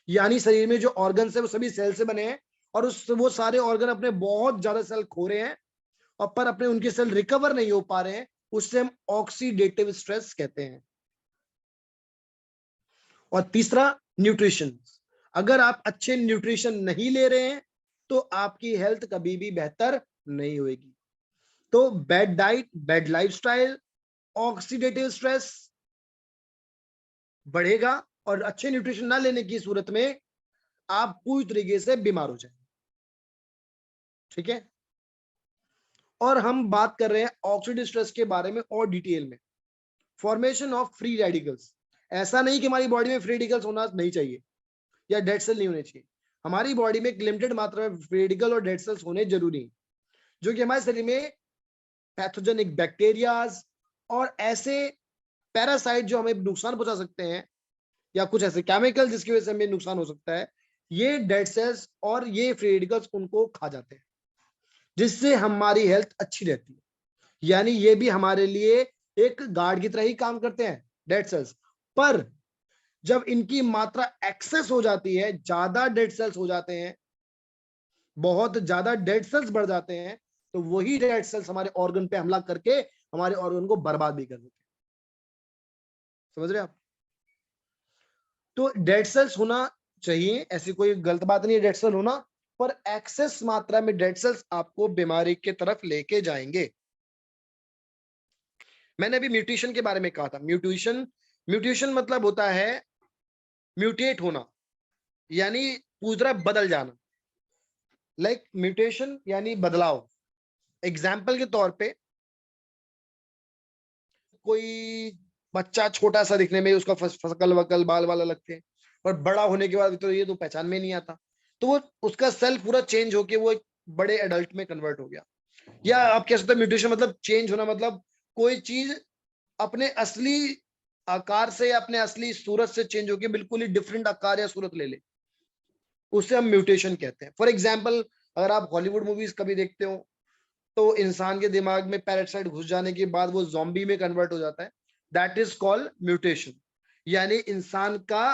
यानी शरीर में जो ऑर्गन है वो सभी सेल से बने हैं और वो सारे ऑर्गन अपने बहुत ज्यादा सेल खो रहे हैं और पर अपने उनके सेल रिकवर नहीं हो पा रहे हैं, उससे हम ऑक्सीडेटिव स्ट्रेस कहते हैं। और तीसरा न्यूट्रिशन, अगर आप अच्छे न्यूट्रिशन नहीं ले रहे हैं तो आपकी हेल्थ कभी भी बेहतर नहीं होगी। तो bad diet, bad lifestyle, oxidative stress बढ़ेगा, और अच्छे न्यूट्रिशन ना लेने की सूरत में आप पूरी तरीके से बीमार हो जाएंगे। ठीक है, और हम बात कर रहे हैं ऑक्सीडेटिव स्ट्रेस के बारे में और डिटेल में। फॉर्मेशन ऑफ फ्री रेडिकल्स, ऐसा नहीं कि हमारी बॉडी में फ्री रेडिकल्स होना नहीं चाहिए या डेड सेल नहीं होने चाहिए। हमारी बॉडी में एक लिमिटेड मात्रा में फ्री रेडिकल और डेड सेल्स होने जरूरी है, जो कि हमारे शरीर में पैथोजेनिक बैक्टीरियाज और ऐसे पैरासाइट जो हमें नुकसान पहुंचा सकते हैं, या कुछ ऐसे केमिकल जिसकी वजह से हमें नुकसान हो सकता है, ये डेड सेल्स और ये फ्री रेडिकल्स उनको खा जाते हैं, जिससे हमारी हेल्थ अच्छी रहती है। यानी ये भी हमारे लिए एक गार्ड की तरह ही काम करते हैं डेड सेल्स। पर जब इनकी मात्रा एक्सेस हो जाती है, ज्यादा डेड सेल्स हो जाते हैं, बहुत ज्यादा डेड सेल्स बढ़ जाते हैं, तो वही डेड सेल्स हमारे ऑर्गन पे हमला करके हमारे ऑर्गन को बर्बाद भी कर देते हैं। समझ रहे आप? तो डेड सेल्स होना चाहिए, ऐसी कोई गलत बात नहीं है डेड सेल होना, पर एक्सेस मात्रा में डेड सेल्स आपको बीमारी के तरफ लेके जाएंगे। मैंने अभी म्यूटेशन के बारे में कहा था। म्यूटेशन, म्यूटेशन मतलब होता है म्यूटेट होना, यानी पूरी तरह बदल जाना। लाइक म्यूटेशन यानी बदलाव। एग्जाम्पल के तौर पे, कोई बच्चा छोटा सा दिखने में, उसका शकल वकल बाल वाल लगते हैं, और बड़ा होने के बाद तो ये तो पहचान में नहीं आता, तो वो उसका सेल पूरा चेंज होके वो एक बड़े एडल्ट में कन्वर्ट हो गया। या आप कह सकते हैं म्यूटेशन मतलब चेंज होना, मतलब कोई चीज अपने असली आकार से या अपने असली सूरत से चेंज होके बिल्कुल ही डिफरेंट आकार या सूरत ले ले, उसे हम म्यूटेशन कहते हैं। फॉर एग्जाम्पल, अगर आप हॉलीवुड मूवीज कभी देखते हो, तो इंसान के दिमाग में पैरासाइट घुस जाने के बाद वो ज़ॉम्बी में कन्वर्ट हो जाता है। दैट इज कॉल्ड म्यूटेशन, यानी इंसान का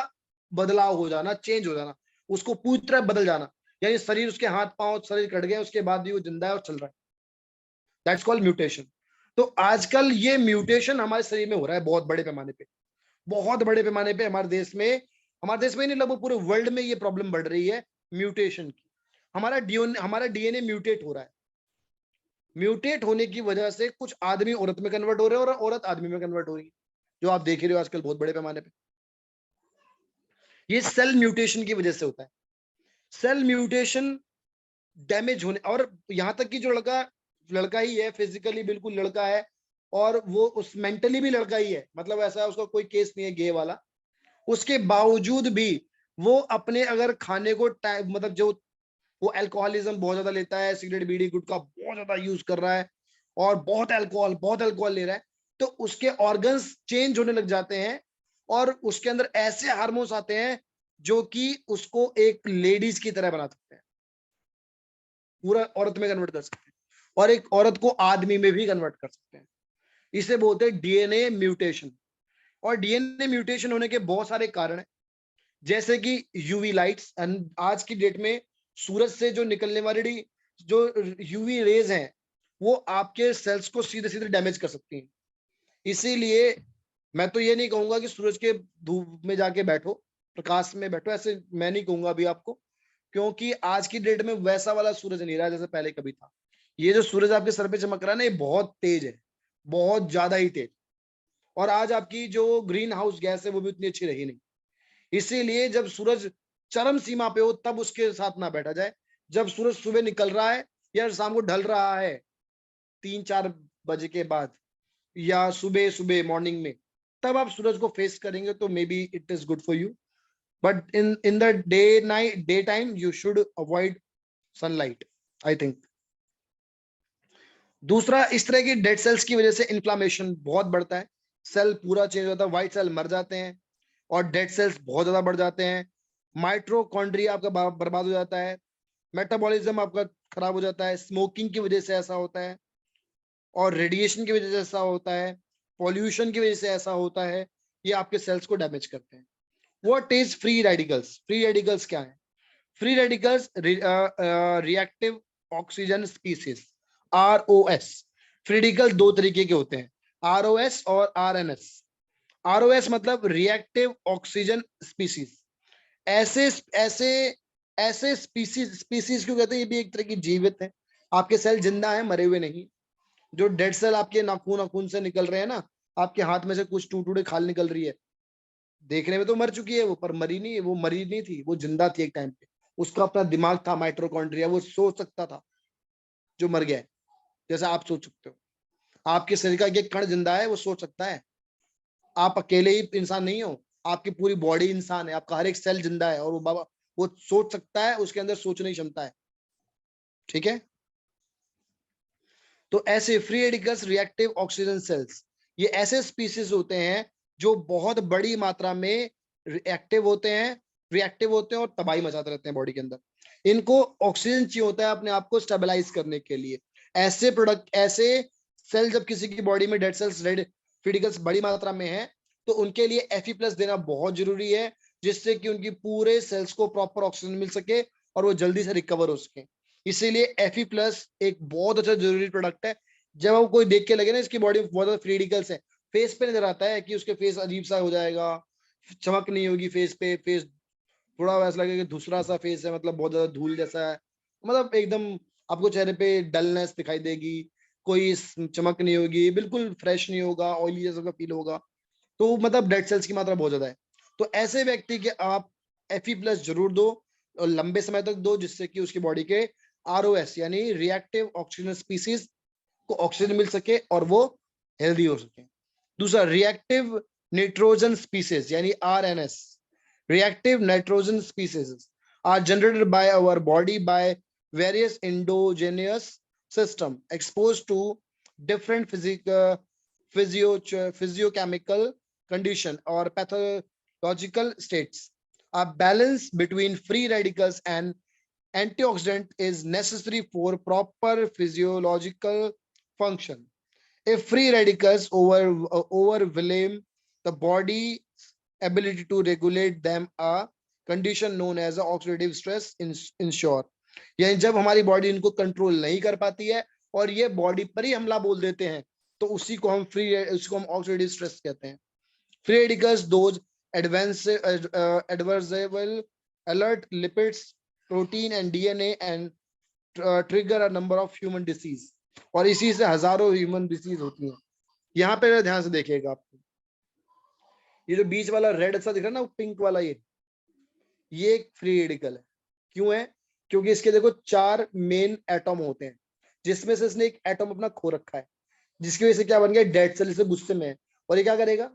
बदलाव हो जाना, चेंज हो जाना, उसको पूरी तरह बदल जाना। यानी शरीर, उसके हाथ पांव शरीर कट गए, उसके बाद भी वो जिंदा है और चल रहा है। That's called mutation. तो आजकल ये म्यूटेशन हमारे शरीर में हो रहा है बहुत बड़े पैमाने पे, बहुत बड़े पैमाने पे। हमारे देश में नहीं, लगभग पूरे वर्ल्ड में ये प्रॉब्लम बढ़ रही है म्यूटेशन की। हमारा डीएनए म्यूटेट हो रहा है। म्यूटेट होने की वजह से कुछ आदमी औरत में कन्वर्ट हो रहे हैं और औरत आदमी में कन्वर्ट हो रही है, जो आप देख रहे हो आजकल बहुत बड़े पैमाने पे। ये सेल म्यूटेशन की वजह से होता है। सेल म्यूटेशन डैमेज होने, और यहां तक कि जो लड़का ही है, फिजिकली बिल्कुल लड़का है, और वो उस मेंटली भी लड़का ही है, मतलब ऐसा उसका कोई केस नहीं है गे वाला, उसके बावजूद भी वो अपने अगर खाने को टाइम, मतलब जो वो अल्कोहलिज्म बहुत ज्यादा लेता है, सिगरेट बीड़ी गुटखा बहुत ज्यादा यूज कर रहा है, और बहुत अल्कोहल ले रहा है, तो उसके ऑर्गन्स चेंज होने लग जाते हैं, और उसके अंदर ऐसे हार्मोन्स आते हैं जो कि उसको एक लेडीज की तरह बना सकते हैं, पूरा औरत में कन्वर्ट कर सकते हैं, और एक औरत को आदमी में भी कन्वर्ट कर सकते हैं। इसे बोलते हैं डीएनए म्यूटेशन। और डीएनए म्यूटेशन होने के बहुत सारे कारण हैं, जैसे कि यूवी लाइट्स। आज की डेट में सूरज से जो निकलने वाली जो यूवी रेज हैं, वो आपके सेल्स को सीधे सीधे डैमेज कर सकती हैं। इसीलिए मैं तो ये नहीं कहूंगा कि सूरज के धूप में जाके बैठो, प्रकाश में बैठो, ऐसे मैं नहीं कहूंगा अभी आपको, क्योंकि आज की डेट में वैसा वाला सूरज नहीं रहा जैसे पहले कभी था। ये जो सूरज आपके सर पे चमक रहा है ना, ये बहुत तेज है, बहुत ज्यादा ही तेज। और आज आपकी जो ग्रीन हाउस गैस है वो भी उतनी अच्छी रही नहीं। इसीलिए जब सूरज चरम सीमा पे हो तब उसके साथ ना बैठा जाए। जब सूरज सुबह निकल रहा है या शाम को ढल रहा है 3-4 बजे के बाद, या सुबह सुबह मॉर्निंग में, तब आप सूरज को फेस करेंगे तो may be it is good for you. But in the day time you should avoid sunlight, I think. दूसरा, इस तरह की डेड सेल्स की वजह से इन्फ्लामेशन बहुत बढ़ता है, सेल पूरा चेंज होता है, व्हाइट सेल मर जाते हैं और डेड सेल्स बहुत ज्यादा बढ़ जाते हैं। माइट्रोकॉन्ड्रिया आपका बर्बाद हो जाता है, मेटाबॉलिज्म आपका खराब हो जाता है, स्मोकिंग की वजह से ऐसा होता है, और रेडिएशन की वजह से ऐसा होता है, पॉल्यूशन की वजह से ऐसा होता है। ये आपके सेल्स को डैमेज करते हैं। What is free radicals? Free radicals क्या है? Free radicals reactive oxygen species, ROS। Free radical दो तरीके के होते हैं। ROS और RNS। ROS मतलब रिएक्टिव ऑक्सीजन स्पीसीज। ऐसे ऐसे ऐसे स्पीसीज क्यों कहते हैं? ये भी एक तरह की जीवित है, आपके सेल जिंदा है, मरे हुए नहीं। जो डेड सेल आपके नाखून नाखून से निकल रहे हैं ना, आपके हाथ में से कुछ टूटूड़े खाल निकल रही है, देखने में तो मर चुकी है वो, पर मरी नहीं, वो मरी नहीं थी, वो जिंदा थी एक टाइम पे। उसका अपना दिमाग था, माइटोकॉन्ड्रिया, वो सोच सकता था, जो मर गया है। जैसे आप सोच सकते हो, आपके शरीर का एक कण जिंदा है, वो सोच सकता है। आप अकेले ही इंसान नहीं हो, आपकी पूरी बॉडी इंसान है, आपका हर एक सेल जिंदा है, और वो बाबा वो सोच सकता है, उसके अंदर सोचने की क्षमता है। ठीक है, तो ऐसे free radicals reactive oxygen cells, ये ऐसे स्पीसीज होते हैं जो बहुत बड़ी मात्रा में रिएक्टिव होते हैं और तबाही मचाते रहते हैं बॉडी के अंदर। इनको ऑक्सीजन चाहिए होता है अपने आप को स्टेबलाइज करने के लिए। ऐसे सेल जब किसी की बॉडी में डेड सेल्स रेड रेडिकल्स बड़ी मात्रा में है, तो उनके लिए Fe+ देना बहुत जरूरी है, जिससे कि उनकी पूरे सेल्स को प्रॉपर ऑक्सीजन मिल सके और वो जल्दी से रिकवर हो सके। इसीलिए Fe+ एक बहुत अच्छा जरूरी प्रोडक्ट है। जब वो कोई देख के लगे ना इसकी बॉडी में बहुत ज्यादा फ्री रेडिकल्स है, फेस पे नजर आता है कि उसके फेस अजीब सा हो जाएगा, चमक नहीं होगी फेस पे, फेस थोड़ा वैसा लगेगा कि दूसरा सा फेस है, मतलब बहुत ज्यादा धूल जैसा है, मतलब एकदम आपको चेहरे पे डलनेस दिखाई देगी, कोई चमक नहीं होगी, बिल्कुल फ्रेश नहीं होगा, ऑयली जैसा का फील होगा। तो मतलब डेड सेल्स की मात्रा बहुत ज्यादा है। तो ऐसे व्यक्ति के आप Fe+ जरूर दो, और लंबे समय तक दो, जिससे कि उसकी बॉडी के ROS यानी रिएक्टिव ऑक्सीजन स्पीसीज को ऑक्सीजन मिल सके और वो हेल्दी हो सके। दूसरा, रिएक्टिव नाइट्रोजन स्पीसीज यानी RNS। reactive nitrogen species are generated by our body by various endogenous system exposed to different physiochemical condition or pathological states. A balance between free radicals and antioxidant is necessary for proper physiological function. If free radicals overwhelm the body's ability to regulate them, a condition known as oxidative stress ensure। यानी जब हमारी body इनको control नहीं कर पाती है और ये बॉडी पर ही हमला बोल देते हैं, तो उसको हम ऑक्सीडेटिव स्ट्रेस कहते हैं। Free radicals those adversarial alert lipids, protein and DNA and trigger a number of human disease। और इसी से हजारों ह्यूमन डिसीज होती हैं। यहाँ पे ध्यान से देखिएगा, आपको ये जो बीच वाला रेड सा दिख रहा है ना, पिंक वाला, ये एक फ्री रेडिकल है। क्यों है? क्योंकि इसके देखो 4 मेन एटम होते हैं, जिसमें से इसने एक एटम अपना खो रखा है, जिसकी वजह से क्या बन गया, डेड सेल से गुस्से में है। और ये क्या करेगा,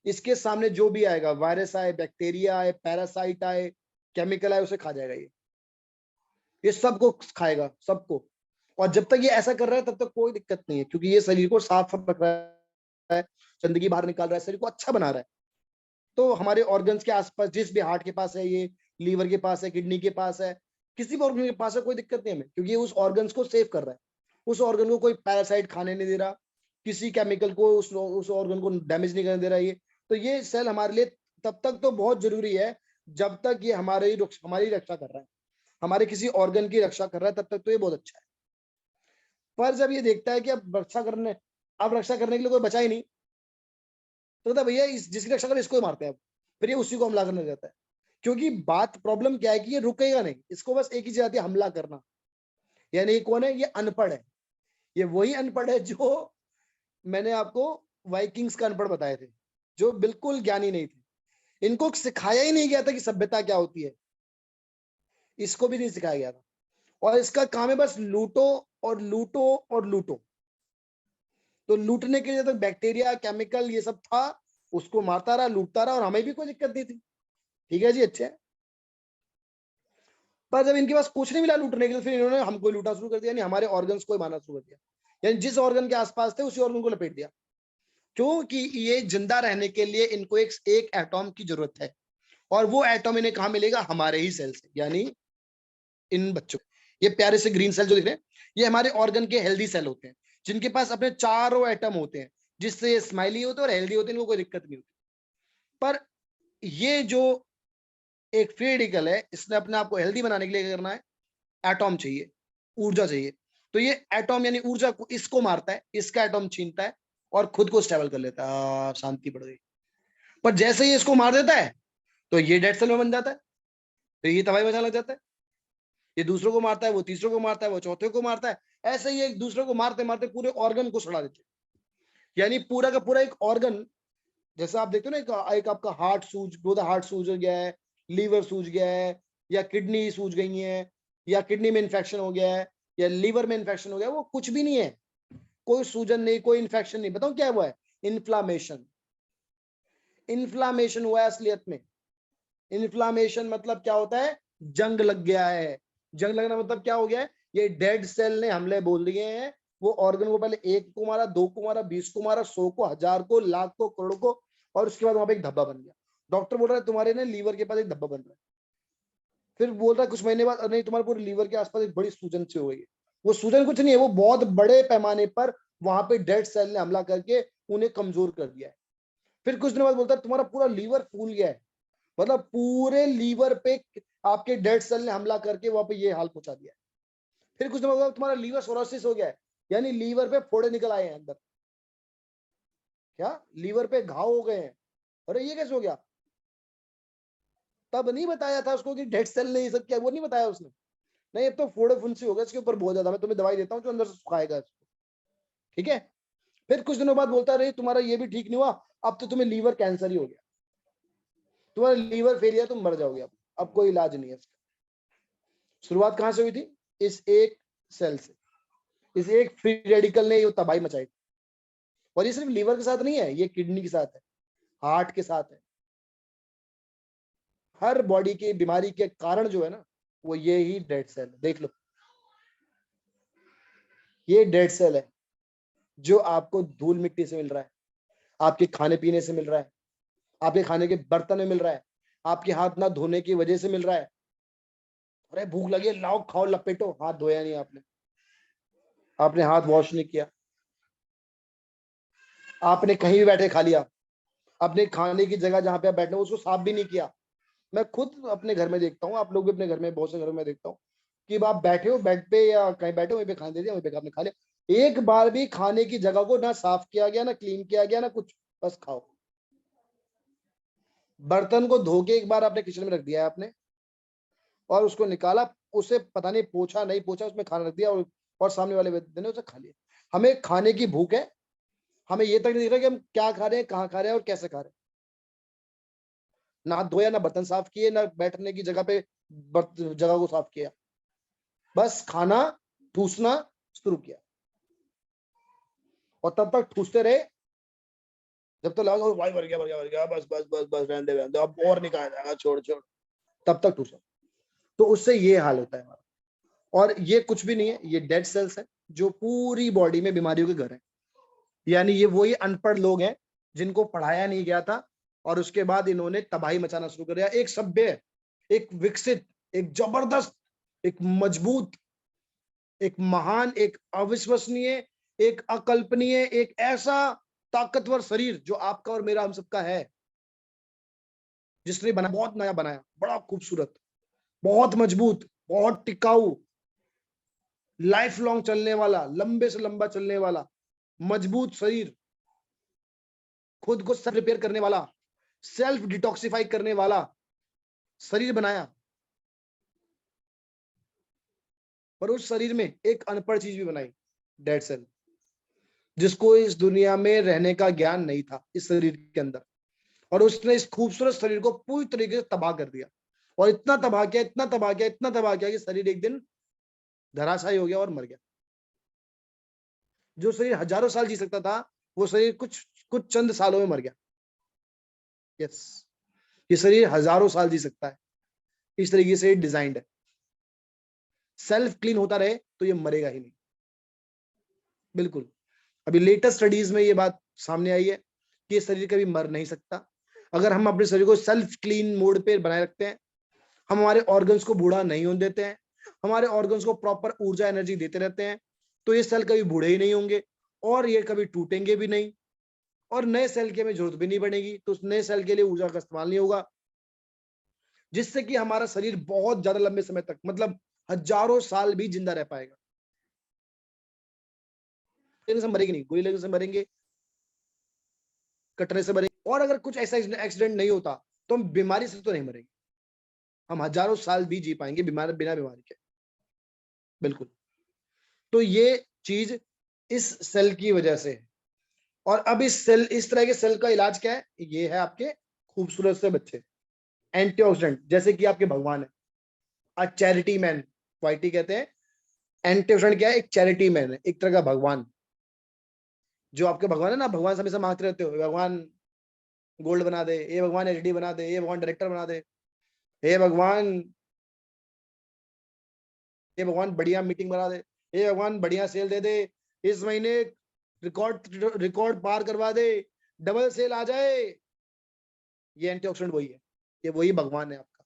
इसके सामने जो भी आएगा, वायरस आए, बैक्टीरिया आए, पैरासाइट आए, केमिकल आए, उसे खा जाएगा। ये सबको खाएगा, सबको। और जब तक ये ऐसा कर रहा है तब तक कोई दिक्कत नहीं है, क्योंकि ये शरीर को साफ रख रहा है, गंदगी बाहर निकाल रहा है, शरीर को अच्छा बना रहा है। तो हमारे ऑर्गन्स के आसपास, जिस भी हार्ट के पास है, ये लीवर के पास है, किडनी के पास है, किसी भी ऑर्गन के पास है, कोई दिक्कत नहीं हमें, क्योंकि ये उस ऑर्गन्स को सेव कर रहा है। उस ऑर्गन को कोई पैरासाइट खाने नहीं दे रहा, किसी केमिकल को उस ऑर्गन को डैमेज नहीं करने दे रहा। ये तो ये सेल हमारे लिए तब तक तो बहुत जरूरी है जब तक ये हमारी रक्षा कर रहा है, हमारे किसी ऑर्गन की रक्षा कर रहा है, तब तक तो ये बहुत अच्छा है। पर जब ये देखता है कि अब रक्षा करने के लिए कोई बचा ही नहीं, तो कहता है भैया जिसकी रक्षा कर इसको ही मारते हैं। फिर ये उसी को हमला करने जाता है, क्योंकि बात प्रॉब्लम क्या है कि ये रुकेगा नहीं, इसको बस एक ही चीज आती है, हमला करना। यानी ये कौन है? ये अनपढ़ है। ये वही अनपढ़ है जो मैंने आपको वाइकिंग्स का अनपढ़ बताए थे, जो बिल्कुल ज्ञानी नहीं थे। इनको सिखाया ही नहीं गया था कि सभ्यता क्या होती है, इसको भी नहीं सिखाया गया था। और इसका काम है बस लूटो और लूटो और लूटो। तो लूटने के लिए तो बैक्टीरिया, केमिकल, ये सब था, उसको मारता रहा, लूटता रहा, और हमें भी कोई दिक्कत नहीं थी। ठीक है जी, अच्छा है। पर जब इनके पास कुछ नहीं मिला लूटने के लिए, फिर इन्होंने हमको लूटना शुरू कर दिया, यानी हमारे ऑर्गन्स को मारना शुरू कर दिया। यानी जिस ऑर्गन के आसपास थे उसी ऑर्गन को लपेट दिया, क्योंकि ये जिंदा रहने के लिए इनको एक एटॉम की जरूरत है, और वो एटॉम इन्हें कहां मिलेगा? हमारे ही सेल से, यानी इन बच्चों। ये प्यारे से ग्रीन सेल जो दिख रहे हैं, ये हमारे ऑर्गन के हेल्दी सेल होते हैं, जिनके पास अपने चारों एटम होते हैं, जिससे ये स्माइली होते हैं और हेल्दी होते हैं, इनको कोई दिक्कत नहीं होती। पर ये जो एक फ्री रेडिकल है, इसने अपने आप को हेल्दी बनाने के लिए क्या करना है? एटॉम चाहिए, ऊर्जा चाहिए। तो ये एटॉम यानी ऊर्जा को इसको मारता है, इसका एटॉम छीनता है और खुद को स्टेबल कर लेता है, शांति पड़ गई। पर जैसे ही इसको मार देता है तो ये डेड सेल में बन जाता है, तो ये तबाही मचाने लग जाता है। ये दूसरों को मारता है, वो तीसरों को मारता है, वो चौथे को मारता है। ऐसे ही एक दूसरे को मारते मारते पूरे ऑर्गन को सड़ा देते हैं। यानी पूरा का पूरा एक ऑर्गन, जैसे आप देखते हो ना, एक आपका हार्ट सूज गया है, लीवर सूज गया है, या किडनी सूज गई है, या किडनी में इन्फेक्शन हो गया है, या लीवर में इन्फेक्शन हो गया, वो कुछ भी नहीं है, कोई सूजन नहीं, कोई इन्फेक्शन नहीं। बताओ क्या हुआ है? इन्फ्लामेशन। इन्फ्लामेशन हुआ है असलियत में। इन्फ्लामेशन मतलब क्या होता है? जंग लग गया है। जंग लगना मतलब क्या हो गया है? ये डेड सेल ने हमले बोल दिए हैं। वो ऑर्गन को पहले 1 को मारा, 2 को मारा, 20 को मारा, 100 को, 1000 को, लाख को, करोड़ को, और उसके बाद वहां पे एक धब्बा बन गया। डॉक्टर बोल रहा है तुम्हारे ना लीवर के पास एक धब्बा बन रहा है। फिर बोल रहा है कुछ महीने बाद, नहीं तुम्हारे पूरे लीवर के आसपास एक बड़ी सूजन सी हो गई है। वो सूजन कुछ नहीं है, वो बहुत बड़े पैमाने पर वहां पे डेड सेल ने हमला करके उन्हें कमजोर कर दिया है। फिर कुछ दिनों बाद बोलता है तुम्हारा पूरा लीवर फूल गया है, मतलब पूरे लीवर पे आपके डेड सेल ने हमला करके वहां पे ये हाल पहुंचा दिया है। फिर कुछ दिनों बाद तुम्हारा लीवर सोरोसिस हो गया है, यानी लीवर पे फोड़े निकल आए हैं अंदर। क्या? लीवर पे घाव हो गए हैं। अरे ये कैसे हो गया? तब नहीं बताया था उसको कि डेड सेल ने ये सब किया, वो नहीं बताया उसने। नहीं, अब तो फोड़े फुंसी हो गए, इसके ऊपर बहुत ज्यादा, मैं तुम्हें दवाई देता हूँ जो अंदर से सुखाएगा इसको। ठीक है। फिर कुछ दिनों बाद बोलता है तुम्हारा ये भी ठीक नहीं हुआ, अब तो तुम्हें लीवर कैंसर ही हो गया, तुम्हारा लीवर फेल गया, तुम मर जाओगे, अब कोई इलाज नहीं है इसका। शुरुआत कहां से हुई थी? इस एक सेल से, इस एक फ्री रेडिकल ने ये तबाही मचाई। और ये सिर्फ लीवर के साथ नहीं है, ये किडनी के साथ है, हार्ट के साथ है। हर बॉडी की बीमारी के कारण जो है ना, वो ये ही डेड सेल है। देख लो, ये डेड सेल है जो आपको धूल मिट्टी से मिल रहा है, आपके खाने पीने से मिल रहा है, आपके खाने के बर्तन में मिल रहा है, आपके हाथ ना धोने की वजह से मिल रहा है। अरे भूख लगी है, लाओ खाओ लपेटो, हाथ धोया नहीं आपने, आपने हाथ वॉश नहीं किया, आपने कहीं भी बैठे खा लिया, अपने खाने की जगह जहां पे आप बैठे हो उसको साफ भी नहीं किया। मैं खुद अपने घर में देखता हूँ, आप लोग भी अपने घर में, बहुत से घरों में देखता हूँ कि आप बैठे हो बेड पे या कहीं बैठे हो, वहीं पे खाने दे दिया, वहीं पे आपने खा लिया। एक बार भी खाने की जगह को ना साफ किया गया, ना क्लीन किया गया, ना कुछ, बस खाओ। बर्तन को धो के एक बार आपने किचन में रख दिया है आपने, और उसको निकाला, उसे पता नहीं पोछा नहीं पोछा, उसमें खाना रख दिया, और सामने वाले व्यक्ति ने उसे खा लिया। हमें खाने की भूख है, हमें ये तक नहीं दिख रहा कि हम क्या खा रहे हैं, कहाँ खा रहे हैं और कैसे खा रहे हैं। ना हाथ धोया, ना बर्तन साफ किए, ना बैठने की जगह पे जगह को साफ किया, बस खाना ठूसना शुरू किया। और तब तक ठूसते रहे जब तक लगा भाई भर गया भर गया भर गया, बस बस बस बस रहने दे, अब और नहीं खाया जाएगा, छोड़ छोड़, तब तक ठूसो। तो उससे ये हाल होता है हमारा। और ये कुछ भी नहीं है, ये डेड सेल्स है जो पूरी बॉडी में बीमारियों के घर है। यानी ये वही अनपढ़ लोग हैं जिनको पढ़ाया नहीं गया था, और उसके बाद इन्होंने तबाही मचाना शुरू कर दिया। एक सभ्य, एक विकसित, एक जबरदस्त, एक मजबूत, एक महान, एक अविश्वसनीय, एक अकल्पनीय, एक ऐसा ताकतवर शरीर जो आपका और मेरा, हम सबका है, जिसने बना, बहुत नया बनाया, बड़ा खूबसूरत, बहुत मजबूत, बहुत टिकाऊ, लाइफ लॉन्ग चलने वाला, लंबे से लंबा चलने वाला, मजबूत शरीर, खुद को सेल्फ रिपेयर करने वाला, सेल्फ डिटॉक्सिफाई करने वाला शरीर बनाया। पर उस शरीर में एक अनपढ़ चीज भी बनाई, डेड सेल, जिसको इस दुनिया में रहने का ज्ञान नहीं था इस शरीर के अंदर, और उसने इस खूबसूरत शरीर को पूरी तरीके से तबाह कर दिया। और इतना तबाह किया, इतना तबाह किया, इतना तबाह किया कि शरीर एक दिन धराशायी हो गया और मर गया। जो शरीर हजारों साल जी सकता था, वो शरीर कुछ कुछ चंद सालों में मर गया। यस, ये शरीर हजारों साल जी सकता है, इस तरीके से डिजाइंड है। सेल्फ क्लीन होता रहे तो ये मरेगा ही नहीं, बिल्कुल। अभी लेटेस्ट स्टडीज में ये बात सामने आई है कि ये शरीर कभी मर नहीं सकता। अगर हम अपने शरीर को सेल्फ क्लीन मोड पे बनाए रखते हैं, हम हमारे ऑर्गन्स को बूढ़ा नहीं होने देते हैं, हमारे ऑर्गन्स को प्रॉपर ऊर्जा एनर्जी देते रहते हैं, तो ये सेल कभी बूढ़े ही नहीं होंगे, और ये कभी टूटेंगे भी नहीं, और नए सेल की हमें जरूरत भी नहीं पड़ेगी, तो उस नए सेल के लिए ऊर्जा का इस्तेमाल नहीं होगा, जिससे कि हमारा शरीर बहुत ज्यादा लंबे समय तक, मतलब हजारों साल भी जिंदा रह पाएगा। से मरेंगे नहीं, गोली लगने से मरेंगे, कटने से मरेंगे। और अगर कुछ ऐसा एक्सीडेंट नहीं होता तो हम बीमारी से तो नहीं मरेंगे, हम हजारों साल भी जी पाएंगे बिना बीमारी के, बिल्कुल। तो ये चीज इस सेल की वजह से है। और अब इस तरह के सेल का इलाज क्या है? ये है आपके खूबसूरत से बच्चे, एंटीऑक्सीडेंट, जैसे कि आपके भगवान है, अ चैरिटी मैन, वाइटी कहते हैं। एंटीऑक्सीडेंट क्या है? एक चैरिटी मैन है, एक तरह का भगवान। जो आपके भगवान है ना, भगवान से हमेशा मांगते रहते हो, भगवान गोल्ड बना दे, ये भगवान एचडी बना दे, ये भगवान डायरेक्टर बना दे, हे भगवान, ये भगवान बढ़िया मीटिंग बना दे, हे भगवान बढ़िया सेल दे दे, इस महीने रिकॉर्ड पार करवा दे, डबल सेल आ जाए। ये एंटीऑक्सीडेंट वही है, ये वही भगवान है आपका।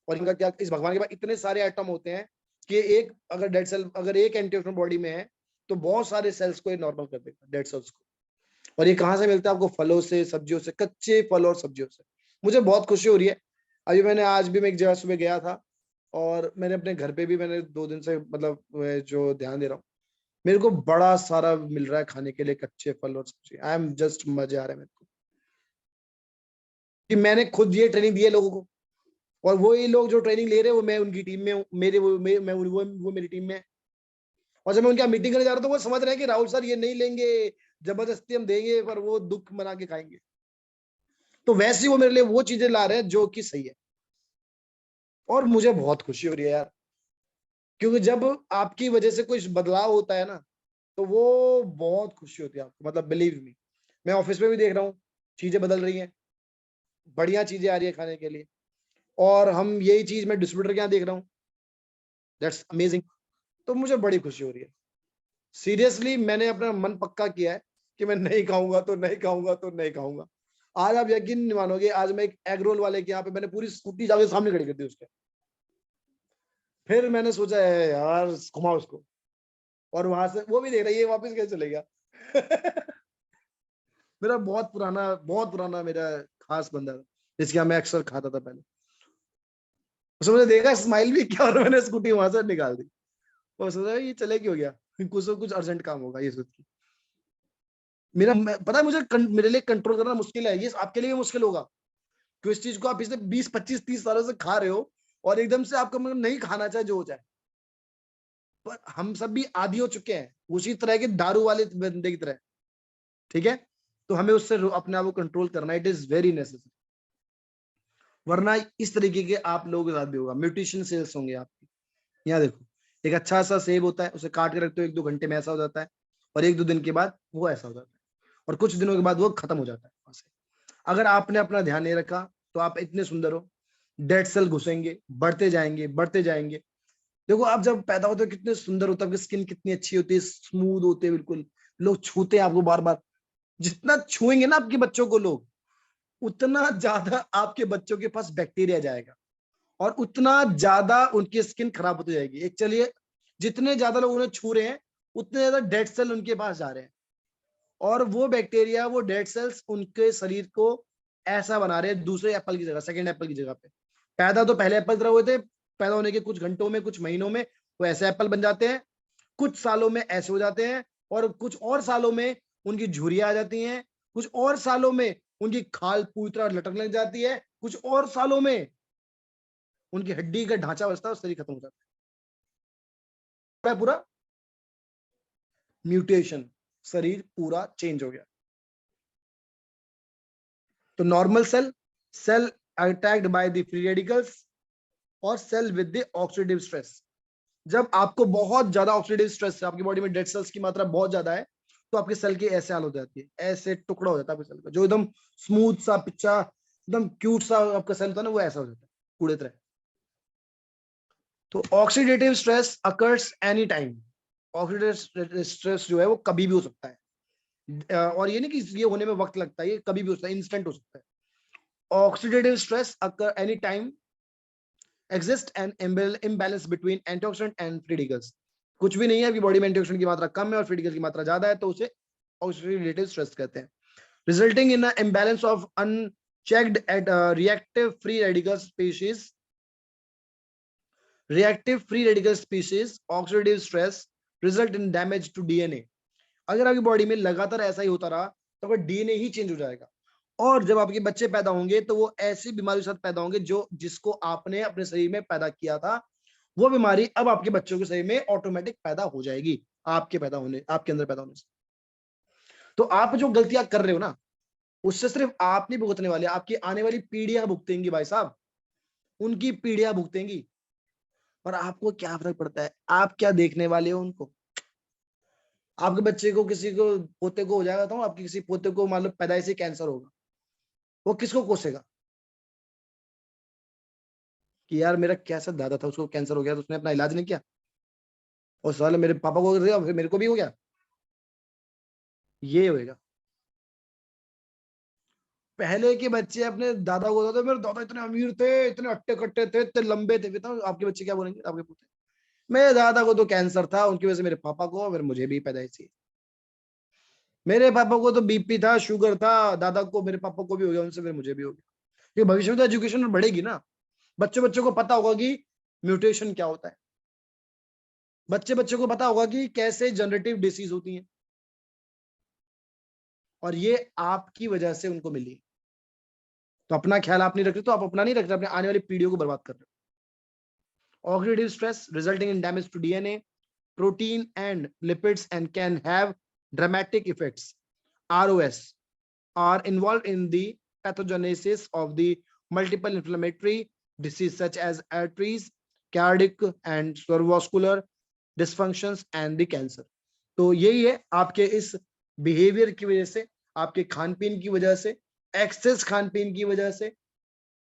और इनका क्या, इस भगवान के पास इतने सारे एटम होते हैं कि एक अगर डेड सेल, अगर एक एंटीऑक्सीडेंट बॉडी में है तो बहुत सारे सेल्स को ये नॉर्मल कर देगा, डेड सेल्स को। और ये कहाँ से मिलता है आपको? फलों से, सब्जियों से, कच्चे फल और सब्जियों से। मुझे बहुत खुशी हो रही है। अभी मैंने, आज भी मैं एक जगह सुबह गया था और मैंने अपने घर पे भी, मैंने 2 दिन से मतलब जो ध्यान दे रहा हूँ, मेरे को बड़ा सारा मिल रहा है खाने के लिए, कच्चे फल और सब्जी। आई एम जस्ट, मजे आ रहे हैं मेरे को कि मैंने खुद ये ट्रेनिंग दी है लोगों को, और वो ये लोग जो ट्रेनिंग ले रहे हैं वो मैं उनकी टीम में हूँ, मेरे वो मेरी टीम में है। और जब मैं उनकी मीटिंग करने जा रहा हूँ तो वो समझ रहे हैं कि राहुल सर ये नहीं लेंगे, जबरदस्ती हम देंगे, पर वो दुख मना के खाएंगे। तो वैसे ही वो मेरे लिए वो चीजें ला रहे हैं जो कि सही है। और मुझे बहुत खुशी हो रही है यार, क्योंकि जब आपकी वजह से कुछ बदलाव होता है ना, तो वो बहुत खुशी होती है आपको, मतलब बिलीव मी। मैं ऑफिस में भी देख रहा हूँ चीजें बदल रही हैं, बढ़िया चीजें आ रही है खाने के लिए। और हम यही चीज मैं डिस्ट्रीब्यूटर के यहाँ देख रहा हूँ, दैट्स अमेजिंग। तो मुझे बड़ी खुशी हो रही है। सीरियसली मैंने अपना मन पक्का किया है कि मैं नहीं खाऊंगा तो नहीं खाऊंगा तो नहीं खाऊंगा। आज आप यकीन नहीं मानोगे, आज मैं एक एग रोल वाले के यहाँ पे मैंने पूरी स्कूटी जाके सामने खड़ी कर दी उसके। फिर मैंने सोचा है यार घुमाओ उसको, और वहां से वो भी देख रहा है ये वापस कैसे चले गया। मेरा बहुत पुराना मेरा खास बंदा था, जिसके यहाँ मैं अक्सर खाता था पहले। उसने मुझे देखा, स्माइल भी किया, और मैंने स्कूटी वहां से निकाल दी। और सोचा ये चले क्यों गया, कुछ अर्जेंट काम होगा ये सोच के। पता है मुझे मेरे लिए कंट्रोल करना मुश्किल है, ये आपके लिए भी मुश्किल होगा, क्योंकि इस चीज को आप पिछले 20 25 30 सालों से खा रहे हो, और एकदम से आपको मतलब नहीं खाना चाहे जो हो जाए। पर हम सब भी आदी हो चुके हैं उसी तरह के दारू वाले बंदे की तरह, ठीक है? तो हमें उससे अपने आप को कंट्रोल करना, इट इज वेरी नेसेसरी। वरना इस तरीके के आप लोगों के साथ भी होगा, म्यूटेशन सेल्स होंगे आपके। यहाँ देखो, एक अच्छा सा सेब होता है, उसे काट के रखते हो 1 2 घंटे में ऐसा हो जाता है, और 1 2 दिन के बाद वो ऐसा हो जाता है, और कुछ दिनों के बाद वो खत्म हो जाता है वहां से। अगर आपने अपना ध्यान नहीं रखा तो आप इतने सुंदर हो, डेड सेल घुसेंगे, बढ़ते जाएंगे बढ़ते जाएंगे। देखो आप जब पैदा होते हो कितने सुंदर होते हो, आपकी स्किन कितनी अच्छी होती है, स्मूथ होते हैं बिल्कुल, लोग छूते हैं आपको बार बार। जितना छुएंगे ना आपके बच्चों को लोग, उतना ज्यादा आपके बच्चों के पास बैक्टीरिया जाएगा, और उतना ज्यादा उनकी स्किन खराब होती जाएगी। एक चलिए, जितने ज्यादा लोग उन्हें छू रहे हैं, उतने ज्यादा डेड सेल उनके पास जा रहे हैं, और वो बैक्टीरिया, वो डेड सेल्स उनके शरीर को ऐसा बना रहे हैं, दूसरे एप्पल की जगह, सेकंड एप्पल की जगह पे। पैदा तो पहले एप्पल तरह हुए थे, पैदा होने के कुछ घंटों में, कुछ महीनों में वो ऐसे एप्पल बन जाते हैं, कुछ सालों में ऐसे हो जाते हैं, और कुछ और सालों में उनकी झुर्रियां आ जाती हैं, कुछ और सालों में उनकी खाल पूरी तरह लटकने लग जाती है, कुछ और सालों में उनकी हड्डी का ढांचा बचता है, शरीर खत्म हो जाता है पूरा, म्यूटेशन, शरीर पूरा चेंज हो गया। तो normal cell, cell attacked by the free radicals, और cell with the oxidative stress. जब आपको बहुत ज्यादा ऑक्सीडेटिव स्ट्रेस है, आपकी बॉडी में डेड सेल्स की मात्रा बहुत ज्यादा है, तो आपके सेल की ऐसे हाल हो जाती है, ऐसे टुकड़ा हो जाता है आपके सेल का, जो एकदम स्मूथ सा पिच्चा, एकदम क्यूट सा आपका सेल होता है ना, वो ऐसा हो जाता है कूड़े तरह। तो oxidative stress occurs any time. Oxidative stress जो है वो कभी भी हो सकता है, और ये नहीं कि ये होने में वक्त लगता है, ये कभी भी हो सकता है, इंस्टेंट हो सकता है। Oxidative stress occur any time, exist an imbalance between antioxidant and free radicals। कुछ भी नहीं है, आपकी बॉडी में एंटीऑक्सीडेंट की मात्रा कम है और फ्री रेडिकल की मात्रा ज्यादा है, तो उसे ऑक्सीडेटिव स्ट्रेस कहते हैं। Resulting in imbalance of unchecked at reactive free radical species, reactive free radical species oxidative stress result in damage to DNA। अगर आपकी बॉडी में लगातार ऐसा ही होता रहा तो आपका डीएनए ही चेंज हो जाएगा, और जब आपके बच्चे पैदा होंगे तो वो ऐसी बीमारी के साथ पैदा होंगे जो जिसको आपने अपने शरीर में पैदा किया था, वो बीमारी अब आपके बच्चों के शरीर में ऑटोमेटिक पैदा हो जाएगी आपके अंदर पैदा होने से। तो आप जो गलतियां कर रहे हो ना, उससे सिर्फ आप नहीं भुगतने वाले, आपकी आने वाली पीढ़ियां भुगतेंगी भाई साहब, उनकी पीढ़ियां भुगतेंगी। और आपको क्या फर्क पड़ता है, आप क्या देखने वाले हो उनको? आपके बच्चे को, किसी को, पोते को हो जाएगा तो आपके किसी पोते को मान लो पैदाइशी कैंसर होगा, वो किसको कोसेगा कि यार मेरा कैसा दादा था, उसको कैंसर हो गया तो उसने अपना इलाज नहीं किया, और साले मेरे पापा को हो गया फिर मेरे को भी हो गया? ये होएगा। पहले के बच्चे अपने दादा को होता, मेरे दादा इतने अमीर थे, इतने अट्टे कट्टे थे, इतने लंबे थे, तो आपके बच्चे क्या बोलेंगे, आपके पोते, मेरे दादा को तो कैंसर था, उनकी वजह से मेरे पापा को, फिर मुझे भी पैदाइशी, मेरे पापा को तो बीपी था, शुगर था, दादा को, मेरे पापा को भी हो गया, उनसे फिर मुझे भी हो गया। क्योंकि भविष्य में तो एजुकेशन बढ़ेगी ना, बच्चों बच्चों को पता होगा कि म्यूटेशन क्या होता है, बच्चे बच्चों को पता होगा कि कैसे जनरेटिव डिसीज होती हैं, और ये आपकी वजह से उनको मिली। तो अपना ख्याल आप नहीं रख रहे, तो आप अपना नहीं रख रहे, अपने आने वाली पीढ़ियों को बर्बाद कर रहे हो। Oxidative stress resulting in damage to DNA, protein and lipids, and can have dramatic effects. ROS are involved in the pathogenesis of the multiple inflammatory disease such as arteries, cardiac and cerebrovascular dysfunctions and the cancer. तो यही है, आपके इस behaviour की वजह से, आपके खान पीन की वजह से, एक्सेस खान पीन की वजह से,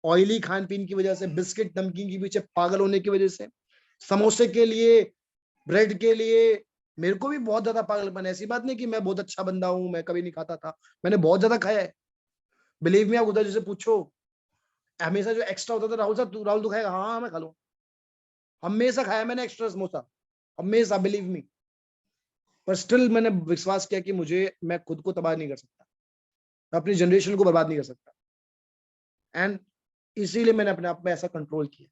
ऑयली खान पीन की वजह से, बिस्किट नमकीन के पीछे पागल होने की वजह से, समोसे के लिए, ब्रेड के लिए, मेरे को भी बहुत ज्यादा पागलपन है। ऐसी बात नहीं कि मैं बहुत अच्छा बंदा हूं, मैं कभी नहीं खाता था, मैंने बहुत ज्यादा खाया है। बिलीव मी, आप उधर जैसे पूछो, हमेशा जो एक्स्ट्रा होता था, राहुल साहब राहुल तू खाएगा? हाँ मैं खा लूँ, हमेशा खाया मैंने एक्स्ट्रा समोसा, हमेशा, बिलीव मी। पर स्टिल मैंने विश्वास किया कि मैं खुद को तबाह नहीं कर सकता, मैं अपनी जनरेशन को बर्बाद नहीं कर सकता, एंड इसीलिए मैंने अपने आप में ऐसा कंट्रोल किया।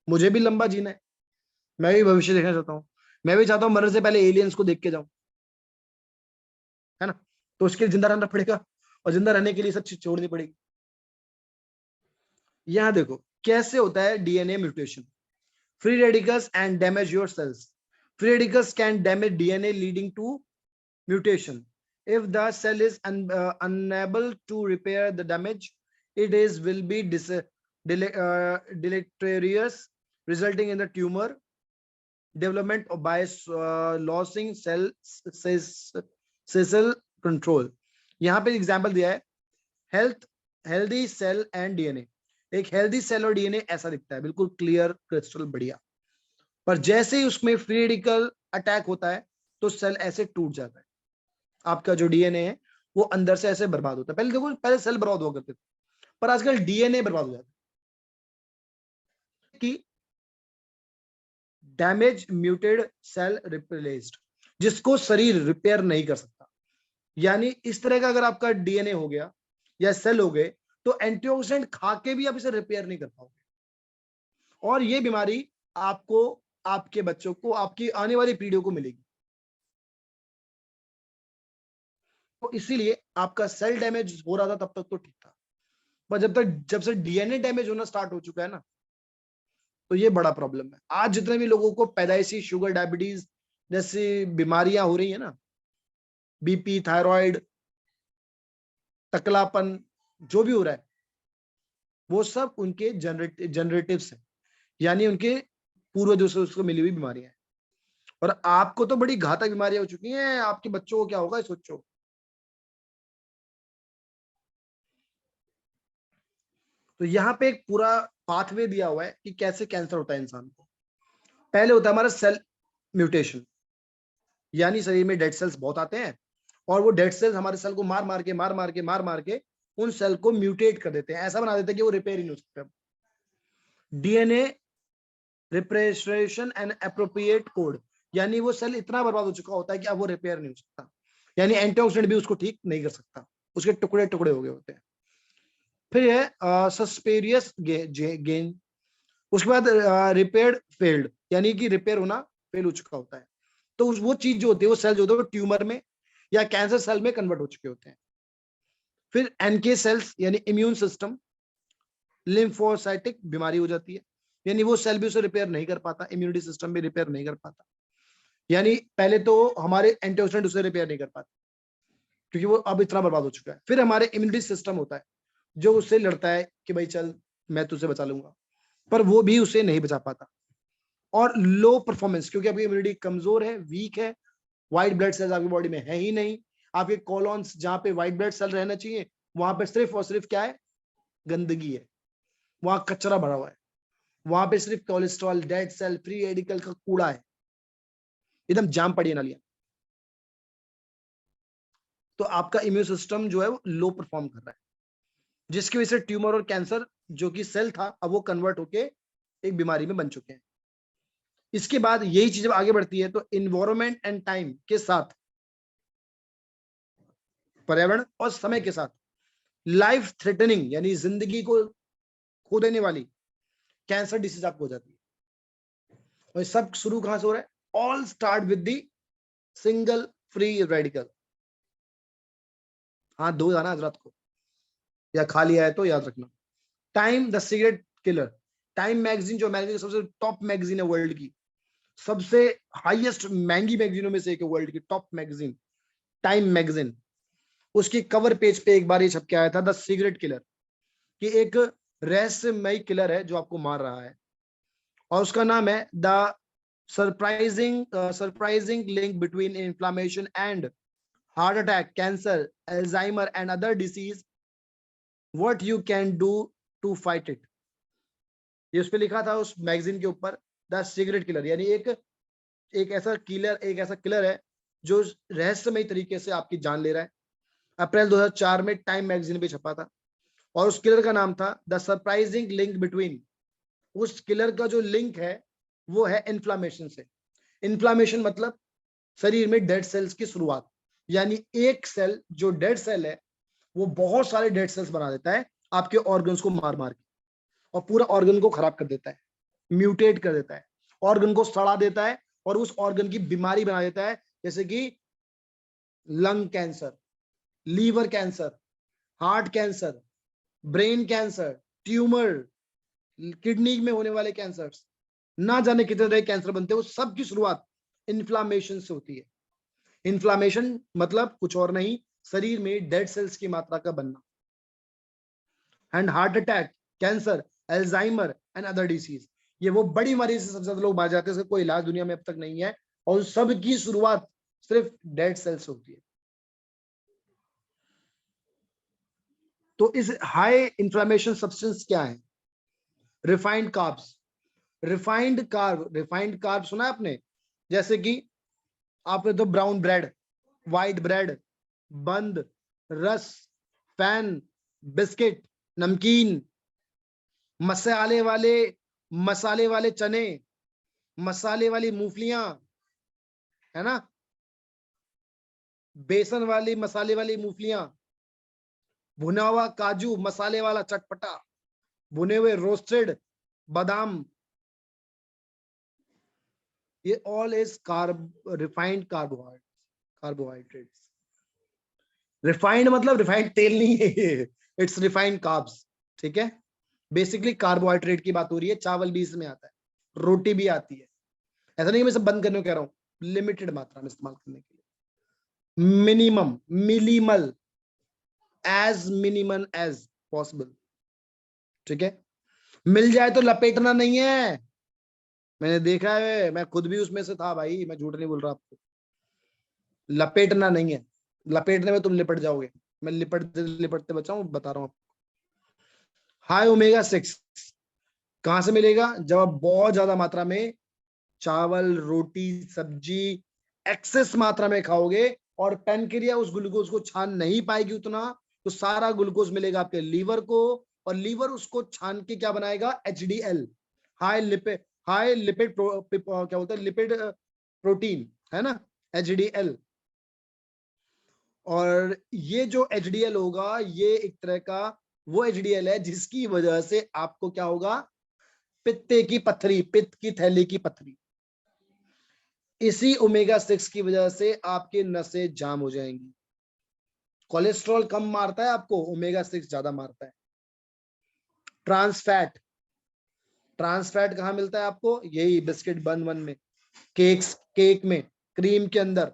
मुझे भी लंबा जीना है, मैं भी भविष्य देखना चाहता हूँ, मैं भी चाहता हूँ मरने से पहले एलियंस को देख के जाऊं, है ना? तो उसके लिए जिंदा रहना पड़ेगा, और जिंदा रहने के लिए सब चीज छोड़नी पड़ेगी। यहां देखो कैसे होता है DNA mutation. Free radicals and damage your cells. Free radicals can damage DNA leading to mutation. If the cell is unable to repair the damage, it is will be deleterious, resulting in the tumor development by losing cell control. यहाँ पे example दिया है, healthy cell and DNA. एक healthy cell और DNA ऐसा दिखता है, बिल्कुल क्लियर क्रिस्टल बढ़िया, पर जैसे ही उसमें फ्री रेडिकल अटैक होता है तो सेल ऐसे टूट जाता है, आपका जो डीएनए है वो अंदर से ऐसे बर्बाद होता है। पहले देखो, पहले सेल बर्बाद हुआ करते थे, पर आजकल डीएनए बर्बाद हो जाता है कि डैमेज म्यूटेड सेल रिप्लेस्ड, जिसको शरीर रिपेयर नहीं कर सकता। यानी इस तरह का अगर आपका डीएनए हो गया या सेल हो गए, तो एंटीऑक्सीडेंट खा के भी आप इसे रिपेयर नहीं कर पाओगे, और ये बीमारी आपको, आपके बच्चों को, आपकी आने वाली पीढ़ियों को मिलेगी। तो इसीलिए आपका सेल डैमेज हो रहा था तब तक तो ठीक था, पर जब से डीएनए डैमेज होना स्टार्ट हो चुका है ना, तो ये बड़ा प्रॉब्लम है। आज जितने भी लोगों को पैदाइशी शुगर, डायबिटीज जैसी बीमारियां हो रही है ना, बीपी, थायराइड, टकलापन, जो भी हो रहा है, वो सब उनके जनरेटिव्स है, यानी उनके पूर्वजों से उसको मिली हुई बीमारियां हैं। और आपको तो बड़ी घातक बीमारियां हो चुकी हैं, आपके बच्चों को क्या होगा ये सोचो। तो यहाँ पे एक पूरा पाथवे दिया हुआ है कि कैसे कैंसर होता है इंसान को। पहले होता है हमारा सेल म्यूटेशन, यानी शरीर में डेड सेल्स बहुत आते हैं, और वो डेड सेल्स हमारे सेल को मार मार के उन सेल को म्यूटेट कर देते हैं, ऐसा बना देते हैं कि वो रिपेयर ही नहीं हो सकता। डीएनए रिप्रेसरेशन एंड एप्रोप्रिएट कोड, यानी वो सेल इतना बर्बाद हो चुका होता है कि अब वो रिपेयर नहीं हो सकता, यानी एंटीऑक्सीडेंट भी उसको ठीक नहीं कर सकता, उसके टुकड़े टुकड़े हो गए होते हैं। फिर है सस्पेरियस गेन, उसके बाद रिपेयर्ड फेल्ड, यानी कि रिपेयर होना फेल हो चुका होता है। तो वो चीज जो होती है, वो सेल जो होता है वो ट्यूमर में या कैंसर सेल में कन्वर्ट हो चुके होते हैं। फिर एनके सेल्स यानी इम्यून सिस्टम, लिम्फोसाइटिक बीमारी हो जाती है, यानी वो सेल भी उसे रिपेयर नहीं कर पाता, इम्यूनिटी सिस्टम भी रिपेयर नहीं कर पाता। यानी पहले तो हमारे एंटीऑक्सीडेंट उसे रिपेयर नहीं कर पाते क्योंकि वो अब इतना बर्बाद हो चुका है। फिर हमारे इम्यूनिटी सिस्टम होता है जो उससे लड़ता है कि भाई चल मैं तुझे बचा लूंगा, पर वो भी उसे नहीं बचा पाता। और लो परफॉर्मेंस, क्योंकि आपकी इम्यूनिटी कमजोर है, वीक है, व्हाइट ब्लड सेल्स आपकी बॉडी में है ही नहीं। आपके कॉलोन्स जहां पे व्हाइट ब्लड सेल रहना चाहिए वहां पे सिर्फ और सिर्फ क्या है, गंदगी है, वहां कचरा भरा हुआ है, वहां पे सिर्फ cholesterol, dead cell, free radical का कूड़ा है, एकदम जाम पड़ी है नालियां। तो आपका इम्यून सिस्टम जो है वो लो परफॉर्म कर रहा है, जिसकी वजह से ट्यूमर और कैंसर जो कि सेल था अब वो कन्वर्ट होके एक बीमारी में बन चुके हैं। इसके बाद यही चीज जब आगे बढ़ती है तो इन्वायरमेंट एंड टाइम के साथ, पर्यावरण और समय के साथ, लाइफ थ्रेटनिंग यानी जिंदगी को खो देने वाली कैंसर डिसीज आपको हो जाती है। और सब शुरू कहां से हो रहा है? All start with the single free radical. हाँ, दो जाना हजरत को, या खा लिया है तो याद रखना। Time the cigarette killer. Time magazine जो अमेरिका की सबसे टॉप मैगजीन है वर्ल्ड की, सबसे हाईएस्ट महंगी मैगजीनों में से एक है वर्ल्ड की टॉप मैगजीन, टाइम मैगजीन। उसकी कवर पेज पे एक बार ये छप के आया था, द सिगरेट किलर, कि एक रहस्यमय किलर है जो आपको मार रहा है, और उसका नाम है the surprising link between inflammation and heart attack, cancer, Alzheimer and other disease, what you can do to fight it. ये उस पे लिखा था उस मैगजीन के ऊपर, द सिगरेट किलर, यानी एक ऐसा किलर है जो रहस्यमय तरीके से आपकी जान ले रहा है। अप्रैल 2004 में टाइम मैगजीन पे छपा था, और उस किलर का नाम था द सरप्राइजिंग लिंक बिटवीन। उस किलर का जो लिंक है वो है इन्फ्लामेशन से। इन्फ्लामेशन मतलब शरीर में डेड सेल्स की शुरुआत, यानी एक सेल जो डेड सेल है वो बहुत सारे डेड सेल्स बना देता है आपके ऑर्गन्स को मार मार के, और पूरा ऑर्गन को खराब कर देता है, म्यूटेट कर देता है, ऑर्गन को सड़ा देता है, और उस ऑर्गन की बीमारी बना देता है, जैसे कि lung cancer, liver cancer, heart cancer, brain cancer, tumour, kidney में होने वाले कैंसर, ना जाने कितने तरह कैंसर बनते हैं। वो सब की शुरुआत इन्फ्लामेशन से होती है। इन्फ्लामेशन मतलब कुछ और नहीं, शरीर में डेड सेल्स की मात्रा का बनना। And heart attack, cancer, Alzheimer and other disease, ये वो बड़ी बीमारी से सबसे ज्यादा लोग मार जाते हैं, इसका कोई इलाज दुनिया में अब तक नहीं है, और सब की शुरुआत सिर्फ डेड सेल्स होती है। तो इस हाई इंफ्लेमेशन सब्सटेंस क्या है? Refined carbs. रिफाइंड कार्ब सुना है आपने? जैसे कि आपने तो ब्राउन ब्रेड, व्हाइट ब्रेड, बंद, रस, फैन, बिस्किट, नमकीन, मसाले वाले चने, मसाले वाली मूंगफलियां, है ना, बेसन वाली मसाले वाली मूंगफलियां, भुना हुआ काजू, मसाले वाला चटपटा, भुने हुए रोस्टेड बादाम, ये all is refined carbohydrates. Refined मतलब रिफाइंड तेल नहीं है ये, इट्स रिफाइंड कार्ब्स, ठीक है। बेसिकली कार्बोहाइड्रेट की बात हो रही है, चावल भी इसमें आता है, रोटी भी आती है। ऐसा नहीं मैं सब बंद करने को कह रहा हूँ, लिमिटेड मात्रा में इस्तेमाल करने के लिए, minimum, minimal, as minimal as possible, ठीक है। मिल जाए तो लपेटना नहीं है, मैंने देखा है, मैं खुद भी उसमें से था भाई, मैं झूठ नहीं बोल रहा आपको। लपेटना नहीं है, लपेटने में तुम लिपट जाओगे, मैं लिपटते लिपटते बचाऊं, बता रहा हूं। हाई ओमेगा 6 कहां से मिलेगा? जब आप बहुत ज्यादा मात्रा में चावल, रोटी, सब्जी एक्सेस मात्रा में खाओगे, और पैनक्रिया उस ग्लूकोज को छान नहीं पाएगी उतना, तो सारा ग्लूकोज मिलेगा आपके लीवर को, और लीवर उसको छान के क्या बनाएगा? HDL, हाई लिपिड क्या बोलते हैं, लिपिड प्रोटीन, है ना, HDL। और ये जो HDL होगा, ये एक तरह का वो HDL है जिसकी वजह से आपको क्या होगा? पित्ते की पत्थरी, पित्त की थैली की पत्थरी। इसी ओमेगा 6 की वजह से आपके नसें जाम हो जाएंगी। कोलेस्ट्रॉल कम मारता है आपको, ओमेगा 6 ज्यादा मारता है। ट्रांस फैट कहाँ मिलता है आपको? यही बिस्किट बन में, केक में, क्रीम के अंदर।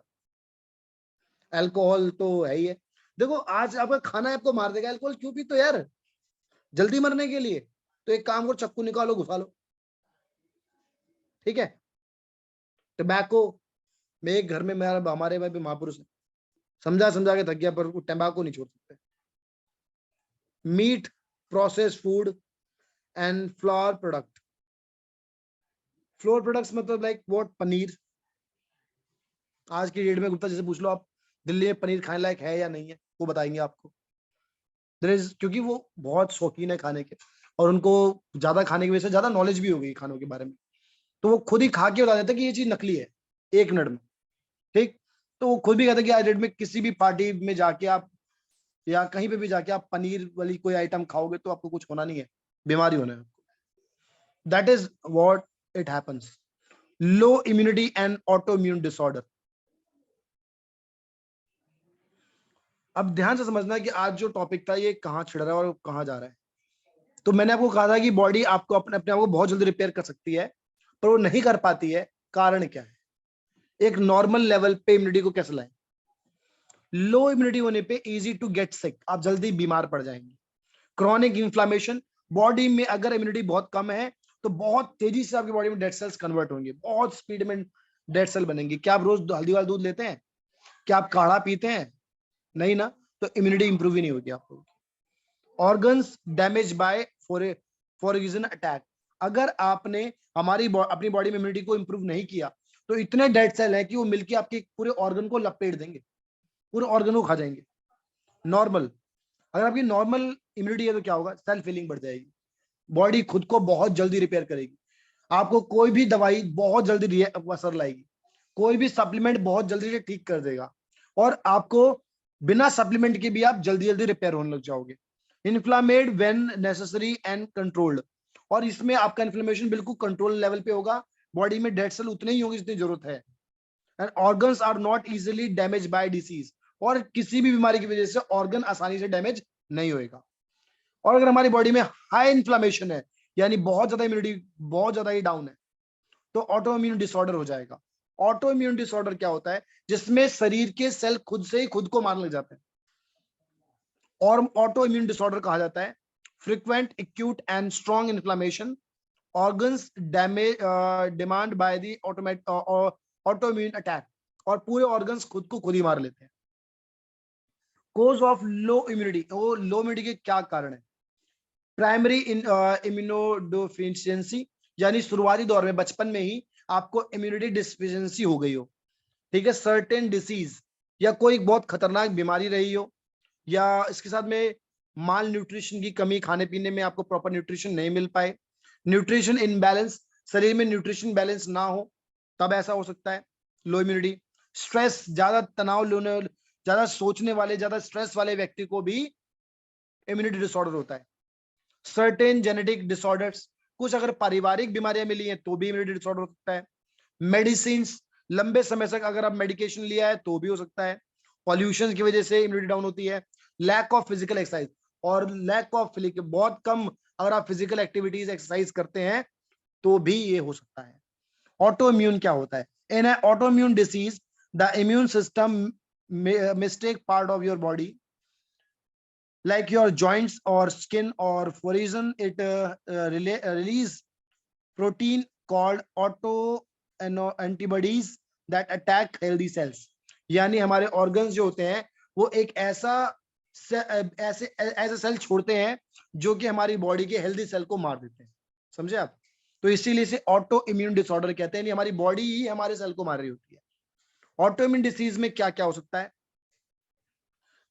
अल्कोहल तो है ही है। देखो आज आपका खाना आपको मार देगा, अल्कोहल क्यों पी? तो यार जल्दी मरने के लिए। तो एक काम करो, चक्कू निकालो, घुसा लो, ठीक है। टबैको में एक घर में मेरा हमारे भाई महापुरुष है, समझा समझा के थक गया, पर वो टैम्बाकू नहीं छोड़ सकते। Meat, process food and flour product. Flour products मतलब लाइक व्हाट? पनीर। आज की डेट में गुप्ता जैसे पूछ लो आप, दिल्ली में पनीर खाने लायक है या नहीं है, वो बताएंगे आपको। क्योंकि वो बहुत शौकीन है खाने के, और उनको ज्यादा खाने की वजह से ज्यादा नॉलेज भी हो गई खानों के बारे में, तो वो खुद ही खा के बता देता है कि ये चीज नकली है 1 मिनट में, ठीक। तो वो खुद भी कहता है कि आज डेट में किसी भी पार्टी में जाके आप, या कहीं पे भी जाके आप पनीर वाली कोई आइटम खाओगे तो आपको कुछ होना नहीं है, बीमारी होना है आपको। That is what it happens. Low immunity and auto immune disorder. अब ध्यान से समझना है कि आज जो टॉपिक था ये कहाँ छिड़ रहा है और कहाँ जा रहा है। तो मैंने आपको कहा था कि बॉडी आपको अपने अपने आप को बहुत जल्दी रिपेयर कर सकती है, पर वो नहीं कर पाती है। कारण क्या है? एक नॉर्मल लेवल पे इम्यूनिटी को कैसे लाएं? लो इम्यूनिटी होने पे इजी टू गेट सिक, आप जल्दी बीमार पड़ जाएंगे। क्रॉनिक इन्फ्लामेशन, बॉडी में अगर इम्यूनिटी बहुत कम है तो बहुत तेजी से आपकी बॉडी में डेड सेल्स कन्वर्ट होंगे, बहुत स्पीड में डेड सेल बनेंगे। क्या आप रोज हल्दी वाला दूध लेते हैं? क्या आप काढ़ा पीते हैं? नहीं ना, तो इम्यूनिटी इंप्रूव ही नहीं होगी आपको। Organs damage bye for attack. अगर आपने अपनी बॉडी में इम्यूनिटी को इंप्रूव नहीं किया तो इतने डेड सेल है कि वो मिलके आपके पूरे ऑर्गन को लपेट देंगे, पूरे ऑर्गन को खा जाएंगे। नॉर्मल, अगर आपकी नॉर्मल इम्यूनिटी है तो क्या होगा? सेल्फ हीलिंग बढ़ जाएगी, बॉडी खुद को बहुत जल्दी रिपेयर करेगी। आपको कोई भी दवाई बहुत जल्दी असर लाएगी, कोई भी सप्लीमेंट बहुत जल्दी से ठीक कर देगा, और आपको बिना सप्लीमेंट के भी आप जल्दी जल्दी रिपेयर होने लग जाओगे। इन्फ्लामेड व्हेन नेसेसरी एंड कंट्रोल्ड, और इसमें आपका इन्फ्लेमेशन बिल्कुल कंट्रोल लेवल पे होगा, बॉडी में डेड सेल उतने ही होंगे जितनी जरूरत है। And organs are not easily damage by disease, और किसी भी बीमारी की वजह से ऑर्गन आसानी से डैमेज नहीं होएगा। और अगर हमारी बॉडी में हाई इन्फ्लेमेशन है, यानी बहुत ज्यादा इम्यूनिटी बहुत ज्यादा ही डाउन है, तो ऑटो इम्यून डिसऑर्डर हो जाएगा। ऑटो इम्यून डिसऑर्डर क्या होता है? जिसमें शरीर के सेल खुद से ही खुद को मारने लग जाते हैं, और ऑटो इम्यून डिसऑर्डर कहा जाता है। Frequent acute and strong inflammation, organs damage demand by the auto immune attack, और पूरे ऑर्गन्स खुद को खुद ही मार लेते हैं। कोज ऑफ लो इम्यूनिटी, वो लो इम्यूनिटी के क्या कारण है? प्राइमरी इम्यूनोडेफिशिएंसी, यानी शुरुआती दौर में बचपन में ही आपको इम्यूनिटी डिफिशिएंसी हो गई हो, ठीक है। सर्टेन डिसीज, या कोई बहुत खतरनाक बीमारी रही हो, या इसके साथ में माल न्यूट्रिशन की कमी, खाने पीने में आपको प्रॉपर न्यूट्रिशन नहीं मिल पाए। न्यूट्रिशन इनबैलेंस, शरीर में न्यूट्रिशन बैलेंस ना हो, तब ऐसा हो सकता है लो इम्यूनिटी। स्ट्रेस, ज्यादा तनाव लेने, ज्यादा सोचने वाले, ज्यादा स्ट्रेस वाले व्यक्ति को भी इम्यूनिटी डिसऑर्डर होता है। सर्टेन जेनेटिक डिसऑर्डर्स, कुछ अगर पारिवारिक बीमारियां मिली हैं तो भी इम्यूनिटी डिसऑर्डर हो सकता है। मेडिसिन, लंबे समय तक अगर आप मेडिकेशन लिया है तो भी हो सकता है। पॉल्यूशन की वजह से इम्यूनिटी डाउन होती है। लैक ऑफ फिजिकल एक्सरसाइज, और लैक ऑफ बहुत कम अगर आप फिजिकल एक्टिविटीज एक्सरसाइज करते हैं तो भी ये हो सकता है। ऑटो इम्यून क्या होता है? In autoimmune disease the immune system mistake part of your body like your joints or skin or for reason it release protein called auto antibodies that attack healthy cells। यानी हमारे organs जो होते हैं वो एक ऐसे cell छोड़ते हैं जो कि हमारी बॉडी के हेल्दी सेल को मार देते हैं, समझे आप? तो इसीलिए इसे ऑटो इम्यून डिसऑर्डर कहते हैं, यानी हमारी बॉडी ही हमारे सेल को मार रही होती है। ऑटो इम्यून डिसीज में क्या क्या हो सकता है?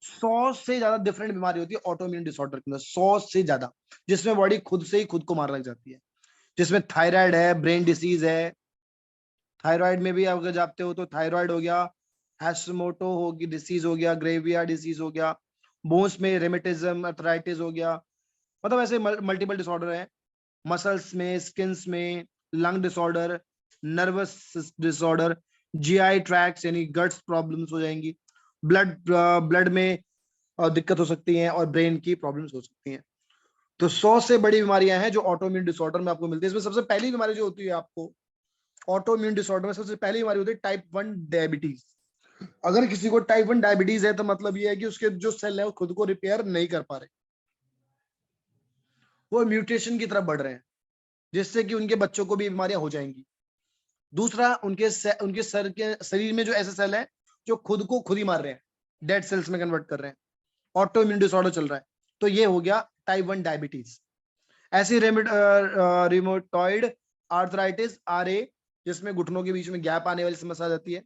100 से ज्यादा डिफरेंट बीमारी होती है ऑटो इम्यून डिसऑर्डर के अंदर, 100 से ज्यादा, जिसमें बॉडी खुद से ही खुद को मारने लग जाती है। जिसमें थायराइड है, ब्रेन डिसीज है। थायराइड में भी अगर जाते हो तो थायराइड हो गया, हैशमोटो होगी डिसीज हो गया, ग्रेविया डिसीज हो गया, बोन्स में रेमेटिज्म अर्थराइटिस हो गया, मतलब ऐसे मल्टीपल डिसऑर्डर है। मसल्स में, स्किन्स में, lung disorder, nervous disorder, GI tracks यानी गट्स प्रॉब्लम्स हो जाएंगी, ब्लड में दिक्कत हो सकती है, और ब्रेन की प्रॉब्लम्स हो सकती हैं। तो 100 से बड़ी बीमारियां हैं जो ऑटोइम्यून डिसऑर्डर में आपको मिलती है। इसमें सबसे पहली बीमारी जो होती है आपको ऑटोइम्यून डिसऑर्डर में, सबसे पहली बीमारी होती है टाइप 1 डायबिटीज। अगर किसी को टाइप 1 डायबिटीज है तो मतलब ये है कि उसके जो सेल है वो खुद को रिपेयर नहीं कर पा रहे, वो म्यूटेशन की तरफ बढ़ रहे हैं, जिससे कि उनके बच्चों को भी बीमारियां हो जाएंगी। दूसरा, उनके शरीर में जो ऐसे सेल है जो खुद को खुद ही मार रहे हैं, डेड सेल्स में कन्वर्ट कर रहे हैं, ऑटो इम्यून डिसऑर्डर चल रहा है। तो ये हो गया टाइप 1 डायबिटीज। ऐसी रिमोटॉइड आर्थराइटिस RA, जिसमें घुटनों के बीच में गैप आने वाली समस्या आ जाती है।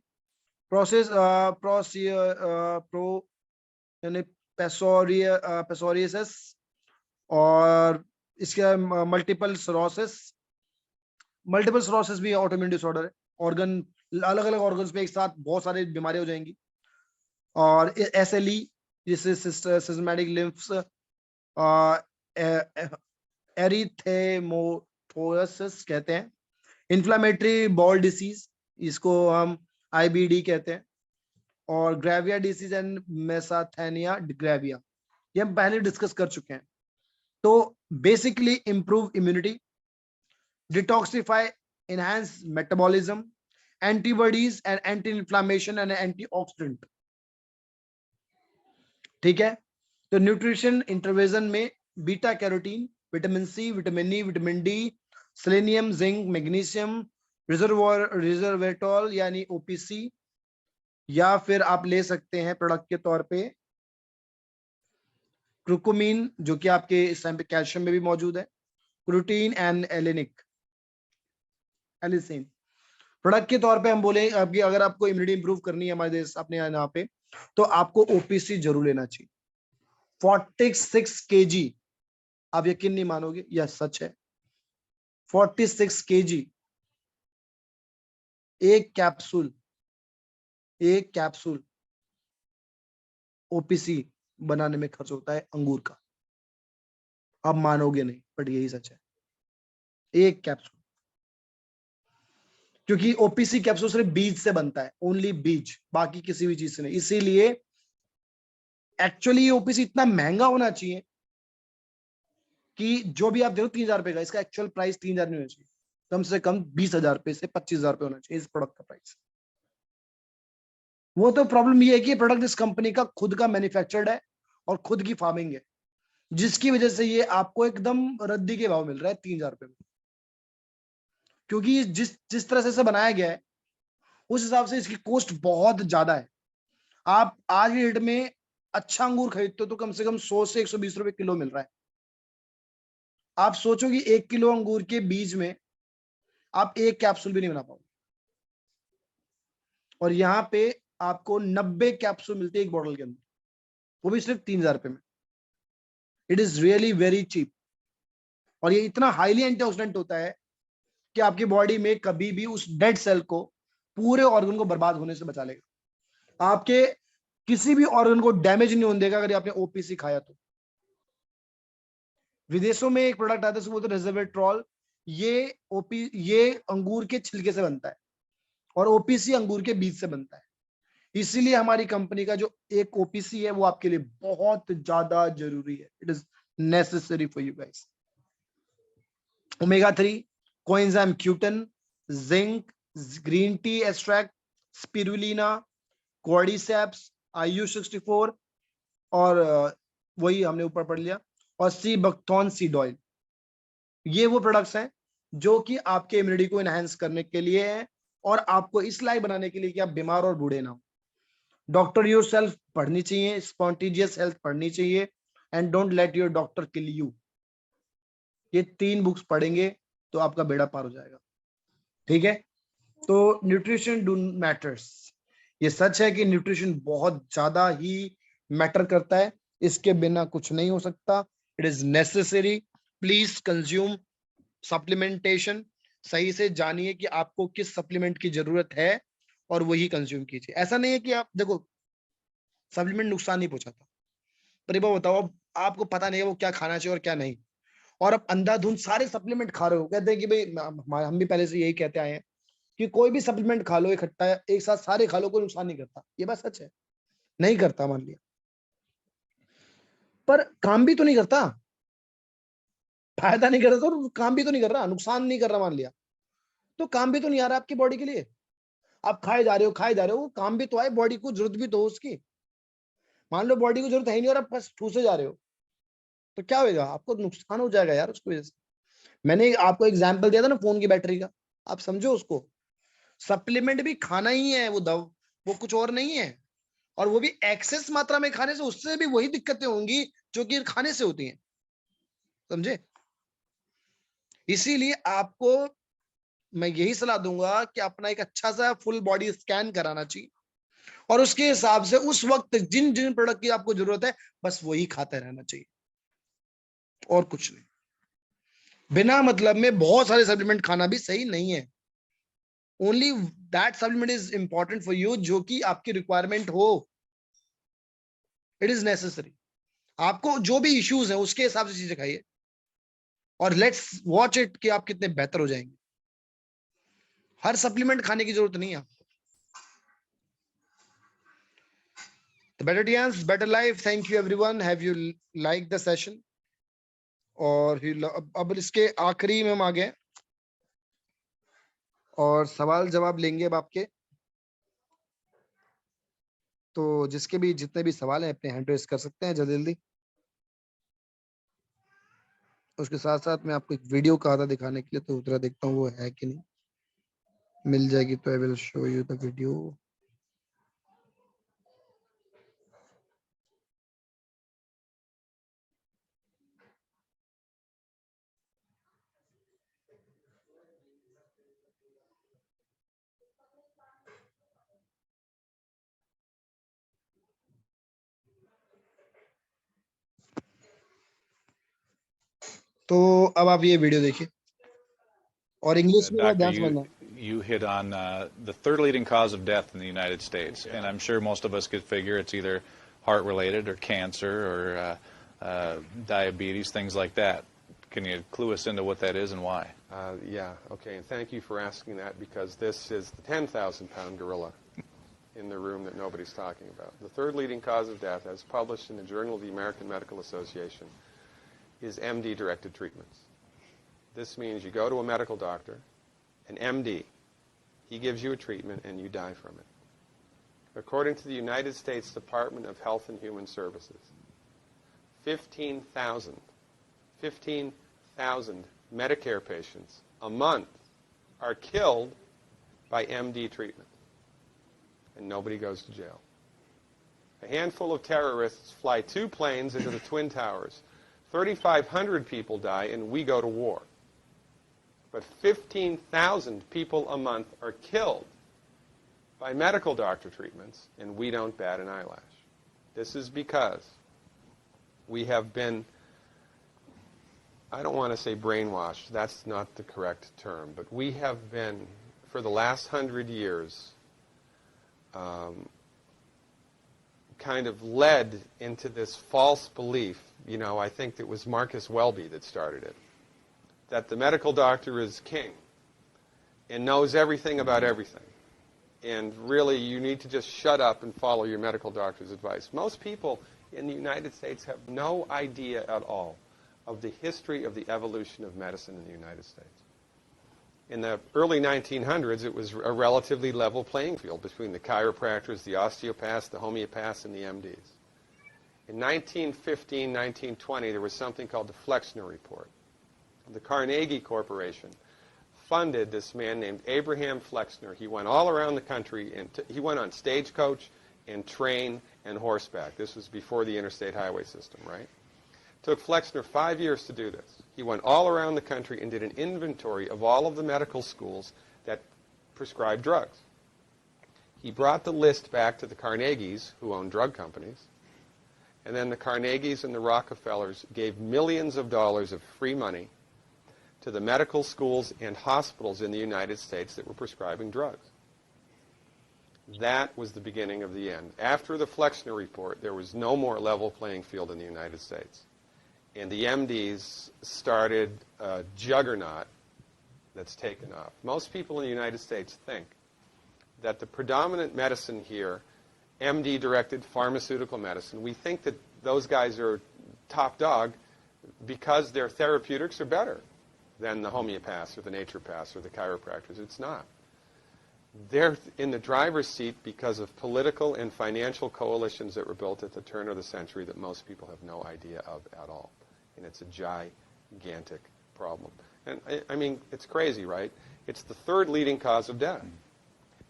यानी पेसोरियसिस, और इसके मल्टीपल सिरोसिस भी ऑटोइम्यून डिसऑर्डर है। ऑर्गन, अलग अलग ऑर्गन्स पे एक साथ बहुत सारी बीमारियां हो जाएंगी। और SLE, जिसे सिस्टमैटिक लिम्फ्स एरिथेमाटोसिस कहते हैं। इन्फ्लामेटरी बॉल डिसीज, इसको हम IBD कहते हैं। और ग्रेविया डिसीज एंड मेसाथेनिया ग्रेविया, ये हम पहले डिस्कस कर चुके हैं। तो basically improve immunity, detoxify, enhance metabolism, antibodies and anti-inflammation and antioxidant। ठीक है। तो न्यूट्रिशन इंटरवेंशन में beta carotene, vitamin C, vitamin E, vitamin D, selenium, zinc, magnesium, resveratrol यानी OPC, या फिर आप ले सकते हैं प्रोडक्ट के तौर पे क्रुकुमिन, जो कि आपके इस टाइम पे कैल्शियम में भी मौजूद है, क्रूटीन एंड एलिसिन। प्रोडक्ट के तौर पे हम बोले आपकी, अगर आपको इम्यूनिटी इंप्रूव करनी है हमारे देश अपने यहाँ पे, तो आपको OPC जरूर लेना चाहिए। 46 kg, आप यकीन नहीं मानोगे, यह सच है। 46 kg एक कैप्सूल OPC बनाने में खर्च होता है अंगूर का। आप मानोगे नहीं, बट यही सच है। एक कैप्सूल, क्योंकि OPC कैप्सूल सिर्फ बीज से बनता है, ओनली बीज, बाकी किसी भी चीज से नहीं। इसीलिए एक्चुअली ये OPC इतना महंगा होना चाहिए कि जो भी आप देखो 3,000 रुपए का, इसका एक्चुअल प्राइस 3,000 नहीं होना चाहिए, कम से कम 20,000 रुपए से 25,000 रुपए होना चाहिए इस प्रोडक्ट का प्राइस। वो तो प्रॉब्लम ये है कि प्रोडक्ट इस कंपनी का खुद का मैन्युफैक्चर्ड है और खुद की फार्मिंग है, जिसकी वजह से ये आपको एकदम रद्दी के भाव मिल रहा है 3,000 रुपए में। क्योंकि जिस जिस तरह से इसे बनाया गया है उस हिसाब से इसकी कॉस्ट बहुत ज्यादा है। आप आज की डेट में अच्छा अंगूर खरीदते हो तो कम से कम 100 से 120 रुपए किलो मिल रहा है। आप सोचो कि 1 किलो अंगूर के बीज में आप एक कैप्सूल भी नहीं बना पाओगे, और यहाँ पे आपको 90 कैप्सूल मिलते हैं एक बॉटल के अंदर, वो भी सिर्फ 3,000 रुपए में। It is really very cheap. और ये इतना हाईली एंटीऑक्सीडेंट होता है कि आपकी बॉडी में कभी भी उस डेड सेल को, पूरे ऑर्गन को बर्बाद होने से बचा लेगा। आपके किसी भी ऑर्गन को डैमेज नहीं होने देगा अगर आपने OPC खाया तो। विदेशों में एक प्रोडक्ट आता है उसको बोलते हैं रेजर्वेट्रॉल। ये अंगूर के छिलके से बनता है और OPC अंगूर के बीज से बनता है। इसीलिए हमारी कंपनी का जो एक OPC है वो आपके लिए बहुत ज्यादा जरूरी है। It is necessary for you guys. Omega 3, coenzyme Q10, zinc, green tea extract, spirulina, cordyceps, IU64, और वही हमने ऊपर पढ़ लिया, और सी बकथॉन सीड ऑयल। ये वो प्रोडक्ट्स हैं जो कि आपके इम्यूनिटी को एनहांस करने के लिए है और आपको इस लायक बनाने के लिए कि आप बीमार और बूढ़े ना हो। डॉक्टर योर सेल्फ पढ़नी चाहिए, स्पॉन्टेनियस हेल्थ पढ़नी चाहिए, and don't let your doctor kill you. ये 3 बुक्स पढ़ेंगे तो आपका बेड़ा पार हो जाएगा। ठीक है। तो न्यूट्रिशन डू मैटर्स, ये सच है कि न्यूट्रिशन बहुत ज्यादा ही मैटर करता है, इसके बिना कुछ नहीं हो सकता। It is necessary. Please consume supplementation. सही से जानिए कि आपको किस सप्लीमेंट की जरूरत है और वही कंज्यूम कीजिए। ऐसा नहीं है कि आप देखो सप्लीमेंट नुकसान नहीं पहुंचाता, पर एक बात बताओ, अब आपको पता नहीं है वो क्या खाना चाहिए और क्या नहीं, और अब अंधाधुंध सारे सप्लीमेंट खा रहे हो। कहते हैं कि भाई हम भी पहले से यही कहते आए हैं कि कोई भी सप्लीमेंट खा लो इकट्ठा, एक साथ सारे खा लो, कोई नुकसान नहीं करता। ये बात सच है, नहीं करता मान लिया, पर काम भी तो नहीं करता। फायदा नहीं कर रहा तो काम भी तो नहीं कर रहा, नुकसान नहीं कर रहा मान लिया, तो काम भी तो नहीं आ रहा आपकी बॉडी के लिए। आप खाए जा रहे हो, खाए जा रहे हो, काम भी तो आए, बॉडी को जरूरत भी तो हो उसकी। मान लो बॉडी को जरूरत है नहीं और आप बस ठूसे जा रहे हो, तो क्या होगा, आपको नुकसान हो जाएगा यार उसकी वजह से। मैंने आपको एग्जाम्पल दिया था ना फोन की बैटरी का, आप समझो उसको। सप्लीमेंट भी खाना ही है, वो दवा, वो कुछ और नहीं है। और वो भी एक्सेस मात्रा में खाने से, उससे भी वही दिक्कतें होंगी जो कि खाने से होती हैं, समझे। इसीलिए आपको मैं यही सलाह दूंगा कि अपना एक अच्छा सा फुल बॉडी स्कैन कराना चाहिए, और उसके हिसाब से उस वक्त जिन जिन प्रोडक्ट की आपको जरूरत है बस वही खाते रहना चाहिए, और कुछ नहीं। बिना मतलब में बहुत सारे सप्लीमेंट खाना भी सही नहीं है। Only that supplement is important for you, जो कि आपकी रिक्वायरमेंट हो, इट इज नेसेसरी। आपको जो भी इश्यूज है उसके हिसाब से चीजें खाइए, और लेट्स वॉच इट कि आप कितने बेहतर हो जाएंगे। हर सप्लीमेंट खाने की जरूरत नहीं है आपको। The better Tians, better life. Thank you everyone. Have you liked the session? और अब इसके आखिरी में हम आ गए और सवाल जवाब लेंगे अब आपके। तो जिसके भी जितने भी सवाल हैं अपने हैंड रेस कर सकते हैं जल्दी जल्दी। उसके साथ साथ मैं आपको एक वीडियो कहा था दिखाने के लिए, तो उधर देखता हूँ वो है कि नहीं, मिल जाएगी तो I will show you the video. तो अब आप ये वीडियो देखिए, और इंग्लिश में Doctor, ध्यान समझना। you hit on the third leading cause of death in the United States, and I'm sure most of us could figure it's either heart-related or cancer or diabetes, things like that. Can you clue us into what that is and why? Yeah, okay, and thank you for asking that, because this is the 10,000-pound gorilla in the room that nobody's talking about. The third leading cause of death, as published in the Journal of the American Medical Association, is MD-directed treatments. This means you go to a medical doctor, an MD, he gives you a treatment and you die from it. According to the United States Department of Health and Human Services, 15,000 Medicare patients a month are killed by MD treatment, and nobody goes to jail. A handful of terrorists fly 2 planes into the Twin Towers. 3,500 people die, and we go to war. But 15,000 people a month are killed by medical doctor treatments, and we don't bat an eyelash. This is because we have been, I don't want to say brainwashed, that's not the correct term, but we have been, for the last 100 years, kind of led into this false belief. You know, I think it was Marcus Welby that started it, that the medical doctor is king and knows everything about everything. And really, you need to just shut up and follow your medical doctor's advice. Most people in the United States have no idea at all of the history of the evolution of medicine in the United States. In the early 1900s, it was a relatively level playing field between the chiropractors, the osteopaths, the homeopaths, and the MDs. In 1915, 1920, there was something called the Flexner Report. The Carnegie Corporation funded this man named Abraham Flexner. He went all around the country, and he went on stagecoach and train and horseback. This was before the interstate highway system, right? Took Flexner 5 years to do this. He went all around the country and did an inventory of all of the medical schools that prescribed drugs. He brought the list back to the Carnegies, who own drug companies, and then the Carnegies and the Rockefellers gave millions of dollars of free money to the medical schools and hospitals in the United States that were prescribing drugs. That was the beginning of the end. After the Flexner Report, there was no more level playing field in the United States. And the MDs started a juggernaut that's taken off. Most people in the United States think that the predominant medicine here, MD-directed pharmaceutical medicine, we think that those guys are top dog because their therapeutics are better than the homeopaths or the naturopaths or the chiropractors. It's not. They're in the driver's seat because of political and financial coalitions that were built at the turn of the century that most people have no idea of at all. And it's a gigantic problem. And I mean, it's crazy, right? It's the third leading cause of death.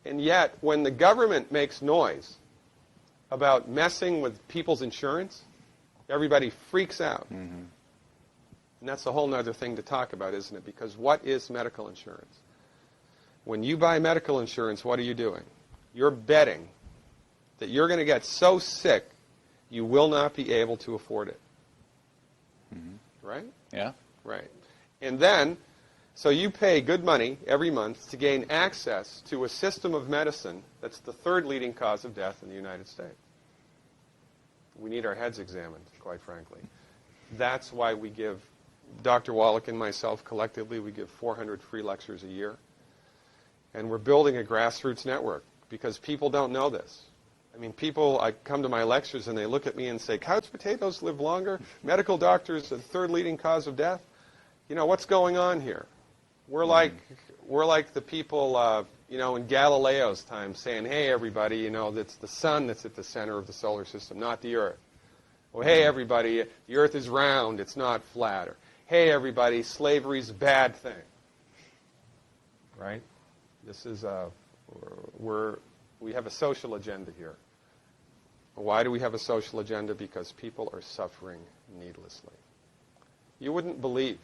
And yet, when the government makes noise about messing with people's insurance, everybody freaks out. And that's a whole other thing to talk about, isn't it? Because what is medical insurance? When you buy medical insurance, what are you doing? You're betting that you're going to get so sick you will not be able to afford it. Right? Yeah. Right. And then, so you pay good money every month to gain access to a system of medicine that's the third leading cause of death in the United States. We need our heads examined, quite frankly. That's why we give, Dr. Wallach and myself collectively, we give 400 free lectures a year. And we're building a grassroots network because people don't know this. I mean, I come to my lectures and they look at me and say, couch potatoes live longer? Medical doctors, the third leading cause of death? You know, what's going on here? We're like the people, in Galileo's time saying, hey, everybody, it's the sun that's at the center of the solar system, not the Earth. Well, hey, everybody, the Earth is round, it's not flat. Or, hey, everybody, slavery's a bad thing. Right? This is we have a social agenda here. Why do we have a social agenda? Because people are suffering needlessly. You wouldn't believe,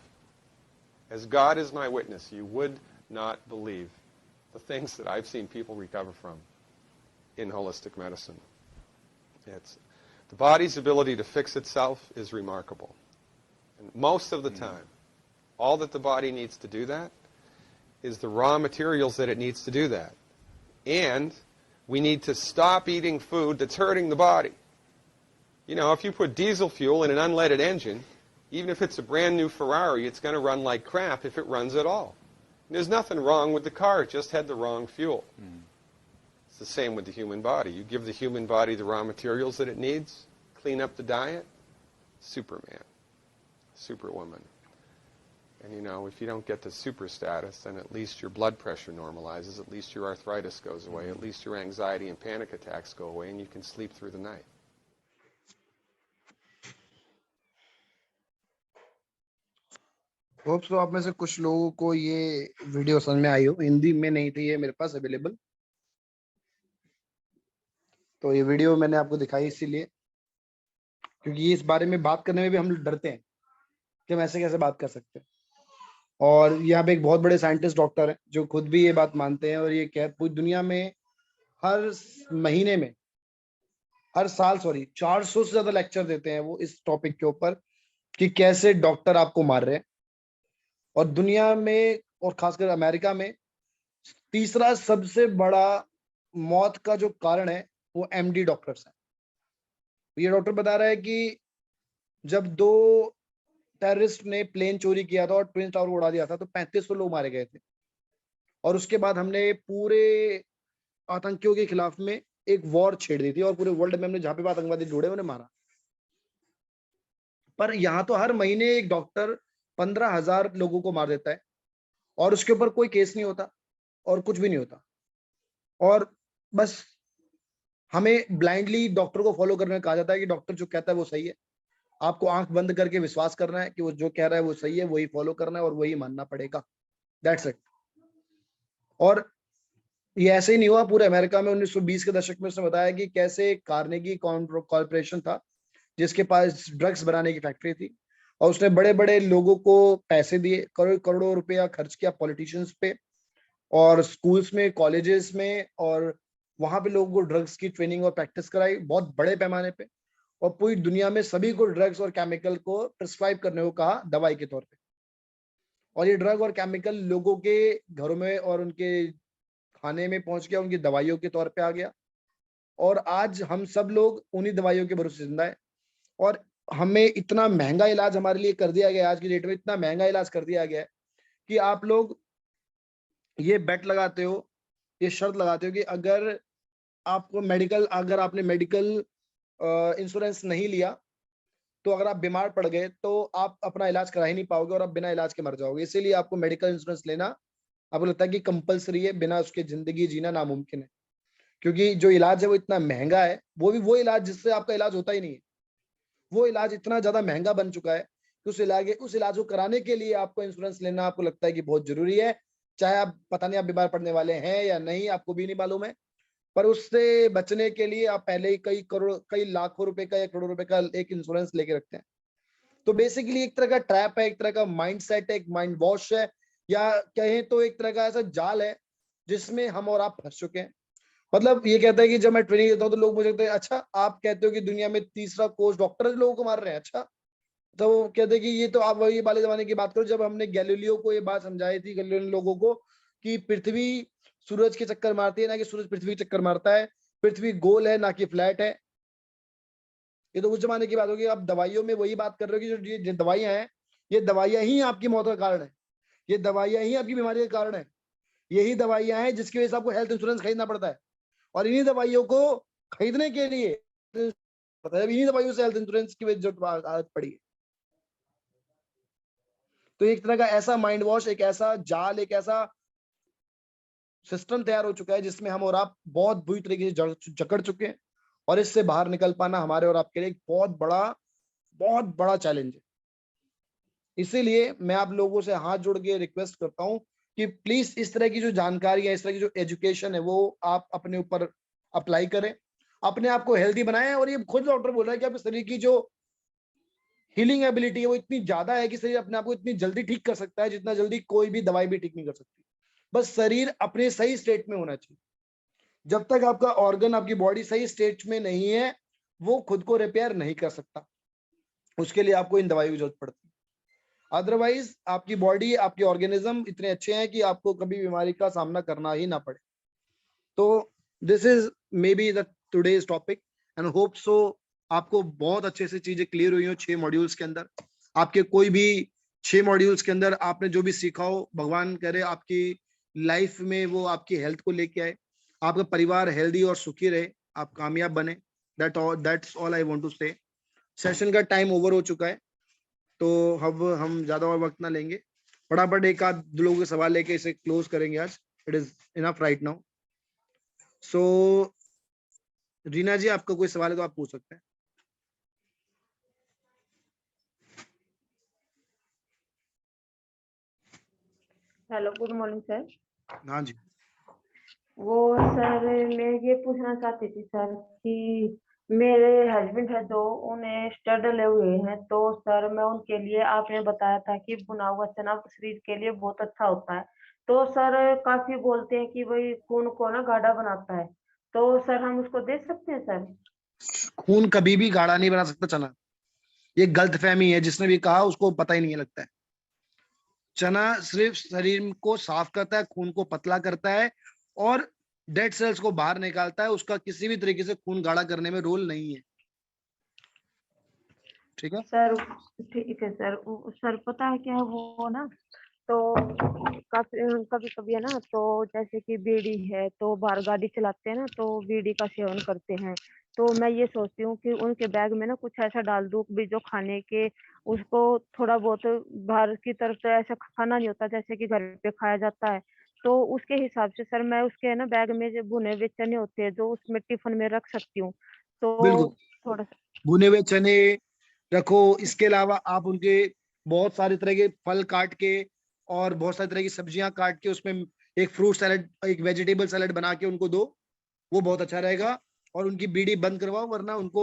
as God is my witness, you would not believe the things that I've seen people recover from in holistic medicine. The body's ability to fix itself is remarkable. And most of the time, all that the body needs to do that is the raw materials that it needs to do that. And we need to stop eating food that's hurting the body. If you put diesel fuel in an unleaded engine, even if it's a brand new Ferrari, it's going to run like crap if it runs at all. And there's nothing wrong with the car, it just had the wrong fuel. It's the same with the human body. You give the human body the raw materials that it needs, clean up the diet, Superman, Superwoman. And if you don't get to super status, then at least your blood pressure normalizes, at least your arthritis goes away, at least your anxiety and panic attacks go away, and you can sleep through the night. Hope so आप में से कुछ लोगों को ये video समझ में आई हो। हिंदी में नहीं थी ये मेरे पास अवेलेबल, तो ये वीडियो मैंने आपको दिखाई इसीलिए क्योंकि इस बारे में बात करने में भी हम लोग डरते हैं कि हम ऐसे कैसे बात कर सकते हैं। और यहाँ पे एक बहुत बड़े साइंटिस्ट डॉक्टर हैं जो खुद भी ये बात मानते हैं और ये पूरी दुनिया में हर महीने में हर साल 400 से ज्यादा लेक्चर देते हैं वो इस टॉपिक के ऊपर कि कैसे डॉक्टर आपको मार रहे हैं। और दुनिया में और खासकर अमेरिका में तीसरा सबसे बड़ा मौत का जो कारण है वो एमडी डॉक्टर्स हैं। ये डॉक्टर बता रहा है कि जब 2 टेररिस्ट ने प्लेन चोरी किया था और ट्विन टावर उड़ा दिया था तो 3500 लोग मारे गए थे। और उसके बाद हमने पूरे आतंकियों के खिलाफ में एक वॉर छेड़ दी थी और पूरे वर्ल्ड में हमने जहां पे आतंकवादी जुड़े उन्हें मारा। पर यहाँ तो हर महीने एक डॉक्टर 15,000 लोगों को मार देता है और उसके ऊपर कोई केस नहीं होता और कुछ भी नहीं होता। और बस हमें ब्लाइंडली डॉक्टर को फॉलो करने कहा जाता है कि डॉक्टर जो कहता है वो सही है। आपको आंख बंद करके विश्वास करना है कि वो जो कह रहा है वो सही है, वही फॉलो करना है और वही मानना पड़ेगा। That's it. और ये ऐसे ही नहीं हुआ, पूरे अमेरिका में 1920 के दशक में उसने बताया कि कैसे कार्नेगी कॉर्पोरेशन था जिसके पास ड्रग्स बनाने की फैक्ट्री थी और उसने बड़े बड़े लोगों को पैसे दिए, करोड़ों रुपया खर्च किया पॉलिटिशियंस पे और स्कूल्स में, कॉलेजेस में, और वहां पे लोगों को ड्रग्स की ट्रेनिंग और प्रैक्टिस कराई बहुत बड़े पैमाने पे। और पूरी दुनिया में सभी को ड्रग्स और केमिकल को प्रिस्क्राइब करने को कहा दवाई के तौर पे। और ये ड्रग और केमिकल लोगों के घरों में और उनके खाने में पहुंच गया, उनकी दवाइयों के तौर पे आ गया। और आज हम सब लोग उन्हीं दवाइयों के भरोसे जिंदा है। और हमें इतना महंगा इलाज हमारे लिए कर दिया गया, आज की डेट में इतना महंगा इलाज कर दिया गया है कि आप लोग ये बेट लगाते हो, ये शर्त लगाते हो कि अगर आपने मेडिकल इंश्योरेंस नहीं लिया, तो अगर आप बीमार पड़ गए तो आप अपना इलाज करा ही नहीं पाओगे और आप बिना इलाज के मर जाओगे। इसीलिए आपको मेडिकल इंश्योरेंस लेना आपको लगता है कि कंपलसरी है, बिना उसके जिंदगी जीना नामुमकिन है। क्योंकि जो इलाज है वो इतना महंगा है, वो भी वो इलाज जिससे आपका इलाज होता ही नहीं है। वो इलाज इतना ज्यादा महंगा बन चुका है कि उस इलाज को कराने के लिए आपको इंश्योरेंस लेना आपको लगता है कि बहुत जरूरी है। चाहे आप पता नहीं आप बीमार पड़ने वाले हैं या नहीं, आपको भी नहीं मालूम है, पर उससे बचने के लिए आप पहले ही कई लाखों रुपए का या करोड़ों रुपए का एक इंश्योरेंस लेके रखते हैं। तो बेसिकली एक तरह का ट्रैप है, एक तरह का माइंडसेट है, एक माइंड वॉश है, या कहें तो एक तरह का ऐसा जाल है जिसमें हम और आप फंस चुके हैं। मतलब ये कहता है कि जब मैं ट्रेनिंग देता हूँ तो लोग मुझे कहते हैं, अच्छा आप कहते हो कि दुनिया में तीसरा कोच डॉक्टर लोगों को मार रहे हैं? अच्छा, तो वो कहते हैं कि ये तो आप वही वाले जमाने की बात करो जब हमने गैलीलियो को ये बात समझाई थी, गैलीलियो ने लोगों को, कि पृथ्वी सूरज के चक्कर मारती है, ना कि सूरज पृथ्वी के चक्कर मारता है, पृथ्वी गोल है ना कि फ्लैट है। ये तो उस जमाने की बात होगी। आप दवाइयों में वही बात कर रहे हो कि जो ये दवाइयां हैं, ये दवाइयां ही आपकी मौत का कारण है, ये दवाइयां ही आपकी बीमारी का कारण है, यही दवाइयां हैं जिसकी वजह से आपको हेल्थ इंश्योरेंस खरीदना पड़ता है। और इन्हीं दवाइयों को खरीदने के लिए इन्हीं दवाइयों से हेल्थ इंश्योरेंस की वजह जो आदत पड़ी है। तो एक तरह का ऐसा माइंड वॉश, एक ऐसा जाल, एक ऐसा सिस्टम तैयार हो चुका है जिसमें हम और आप बहुत बुरी तरीके से जकड़ चुके हैं, और इससे बाहर निकल पाना हमारे और आपके लिए एक बहुत बड़ा चैलेंज है। इसीलिए मैं आप लोगों से हाथ जोड़ के रिक्वेस्ट करता हूं कि प्लीज इस तरह की जो जानकारी है, इस तरह की जो एजुकेशन है, वो आप अपने ऊपर अप्लाई करें, अपने आप को हेल्दी बनाएं। और ये खुद डॉक्टर बोल रहा है कि आपके शरीर की जो हीलिंग एबिलिटी है वो इतनी ज्यादा है कि शरीर अपने आप को इतनी जल्दी ठीक कर सकता है जितना जल्दी कोई भी दवाई भी ठीक नहीं कर सकती। बस शरीर अपने सही स्टेट में होना चाहिए। जब तक आपका ऑर्गन, आपकी बॉडी सही स्टेट में नहीं है, वो खुद को रिपेयर नहीं कर सकता। उसके लिए आपको इन दवाइयों की जरूरत पड़ती है। अदरवाइज आपकी बॉडी, आपके ऑर्गेनिज्म इतने अच्छे हैं कि आपको कभी बीमारी का सामना करना ही ना पड़े। तो this is may be the today's topic and hope so आपको बहुत अच्छे से चीजें क्लियर हुई हो 6 मॉड्यूल्स के अंदर। आपके कोई भी 6 मॉड्यूल्स के अंदर आपने जो भी सीखा हो, भगवान करे आपकी लाइफ में वो आपकी हेल्थ को लेके आए, आपका परिवार हेल्दी और सुखी रहे, आप कामयाब बने। That's all I want to say. Session का टाइम ओवर हो चुका है, तो अब हम ज्यादा और वक्त ना लेंगे, फटाफट एक आध दो लोगों के सवाल लेके इसे क्लोज करेंगे आज। It is enough right now. So Reena ji, आपका कोई सवाल है तो आप पूछ सकते हैं। Hello, good morning sir. हाँ जी। वो सर मैं ये पूछना चाहती थी सर कि मेरे हस्बैंड है जो, उन्हें स्टड डले हुए हैं, तो सर मैं उनके लिए, आपने बताया था कि भुना हुआ चना शरीर के लिए बहुत अच्छा होता है। तो सर काफी बोलते हैं कि वही खून को ना गाढ़ा बनाता है, तो सर हम उसको दे सकते हैं सर? खून कभी भी गाढ़ा नहीं बना सकता चना, ये गलतफहमी है। जिसने भी कहा उसको पता ही नहीं है लगता है। चना सिर्फ शरीर को साफ करता है, खून को पतला करता है और डेड सेल्स को बाहर निकालता है। उसका किसी भी तरीके से खून गाढ़ा करने में रोल नहीं है। ठीक है सर ठीक है सर। सर पता है क्या, वो ना तो काफी कभी कभी है ना, तो जैसे कि बीड़ी है, तो बाहर गाड़ी चलाते हैं ना, तो बीड़ी का सेवन करते हैं। तो मैं ये सोचती हूँ कि उनके बैग में ना कुछ ऐसा डाल दूं भी जो खाने के, उसको थोड़ा बहुत बाहर की तरफ तो ऐसा खाना नहीं होता जैसे कि घर पे खाया जाता है। तो उसके हिसाब से सर मैं उसके है ना बैग में जो भुने हुए चने होते हैं जो उसमें टिफिन में रख सकती हूँ। बिल्कुल, तो थोड़ा सा। भुने हुए चने रखो। इसके अलावा आप उनके बहुत सारे तरह के फल काट के और बहुत सारी तरह की सब्जियां काट के उसमें एक फ्रूट सैलेड, एक वेजिटेबल सैलेड बना के उनको दो, वो बहुत अच्छा रहेगा। और उनकी बीड़ी बंद करवाओ, वरना उनको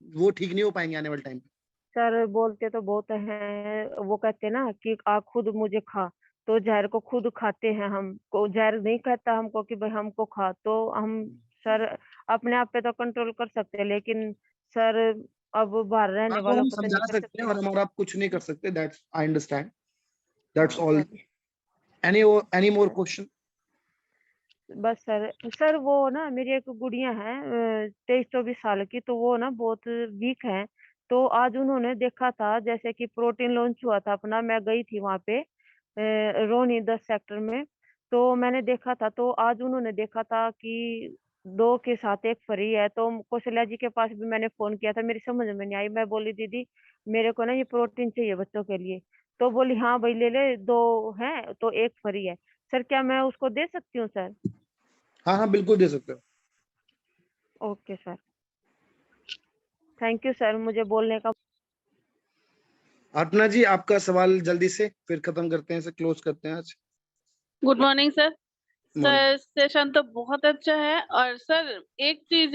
वो ठीक नहीं हो पाएंगे आने वाले टाइम पे। सर बोलते तो बहुत हैं, वो कहते हैं ना कि आ खुद मुझे खा, तो जहर को खुद खाते हैं हम, को जहर नहीं कहता हमको कि भाई हमको खा, तो हम सर अपने आप पे तो कंट्रोल कर सकते हैं, लेकिन सर अब बाहर रहने आपको वालों हम को तो नहीं समझा कर सकते हैं सकते। और हम और आप कुछ नहीं कर सकते। That's I understand. दैट्स हाँ all. Sir. Any more question? बस सर, सर वो ना मेरी एक गुड़िया है 23-24 साल की, तो वो ना बहुत वीक है। तो आज उन्होंने देखा था, जैसे कि प्रोटीन लॉन्च हुआ था अपना, मैं गई थी वहां पे रोनी 10 सेक्टर में। तो मैंने देखा था, तो आज उन्होंने देखा था कि 2 के साथ 1 फ्री है, तो कौशल्या जी के पास भी मैंने फ़ोन किया था, मेरी समझ में नहीं आई। मैं बोली दीदी मेरे को ना ये प्रोटीन चाहिए बच्चों के लिए, तो बोली हाँ भई ले ले 2 हैं तो 1 फ्री है। सर क्या मैं उसको दे सकती हूँ सर? हाँ हाँ बिल्कुल दे सकते हो। Okay sir. Thank you sir मुझे बोलने का। अर्पणा जी आपका सवाल जल्दी से, फिर खत्म करते हैं, इसे क्लोज करते हैं आज। Good morning sir. Morning. Sir session तो बहुत अच्छा है और सर एक चीज है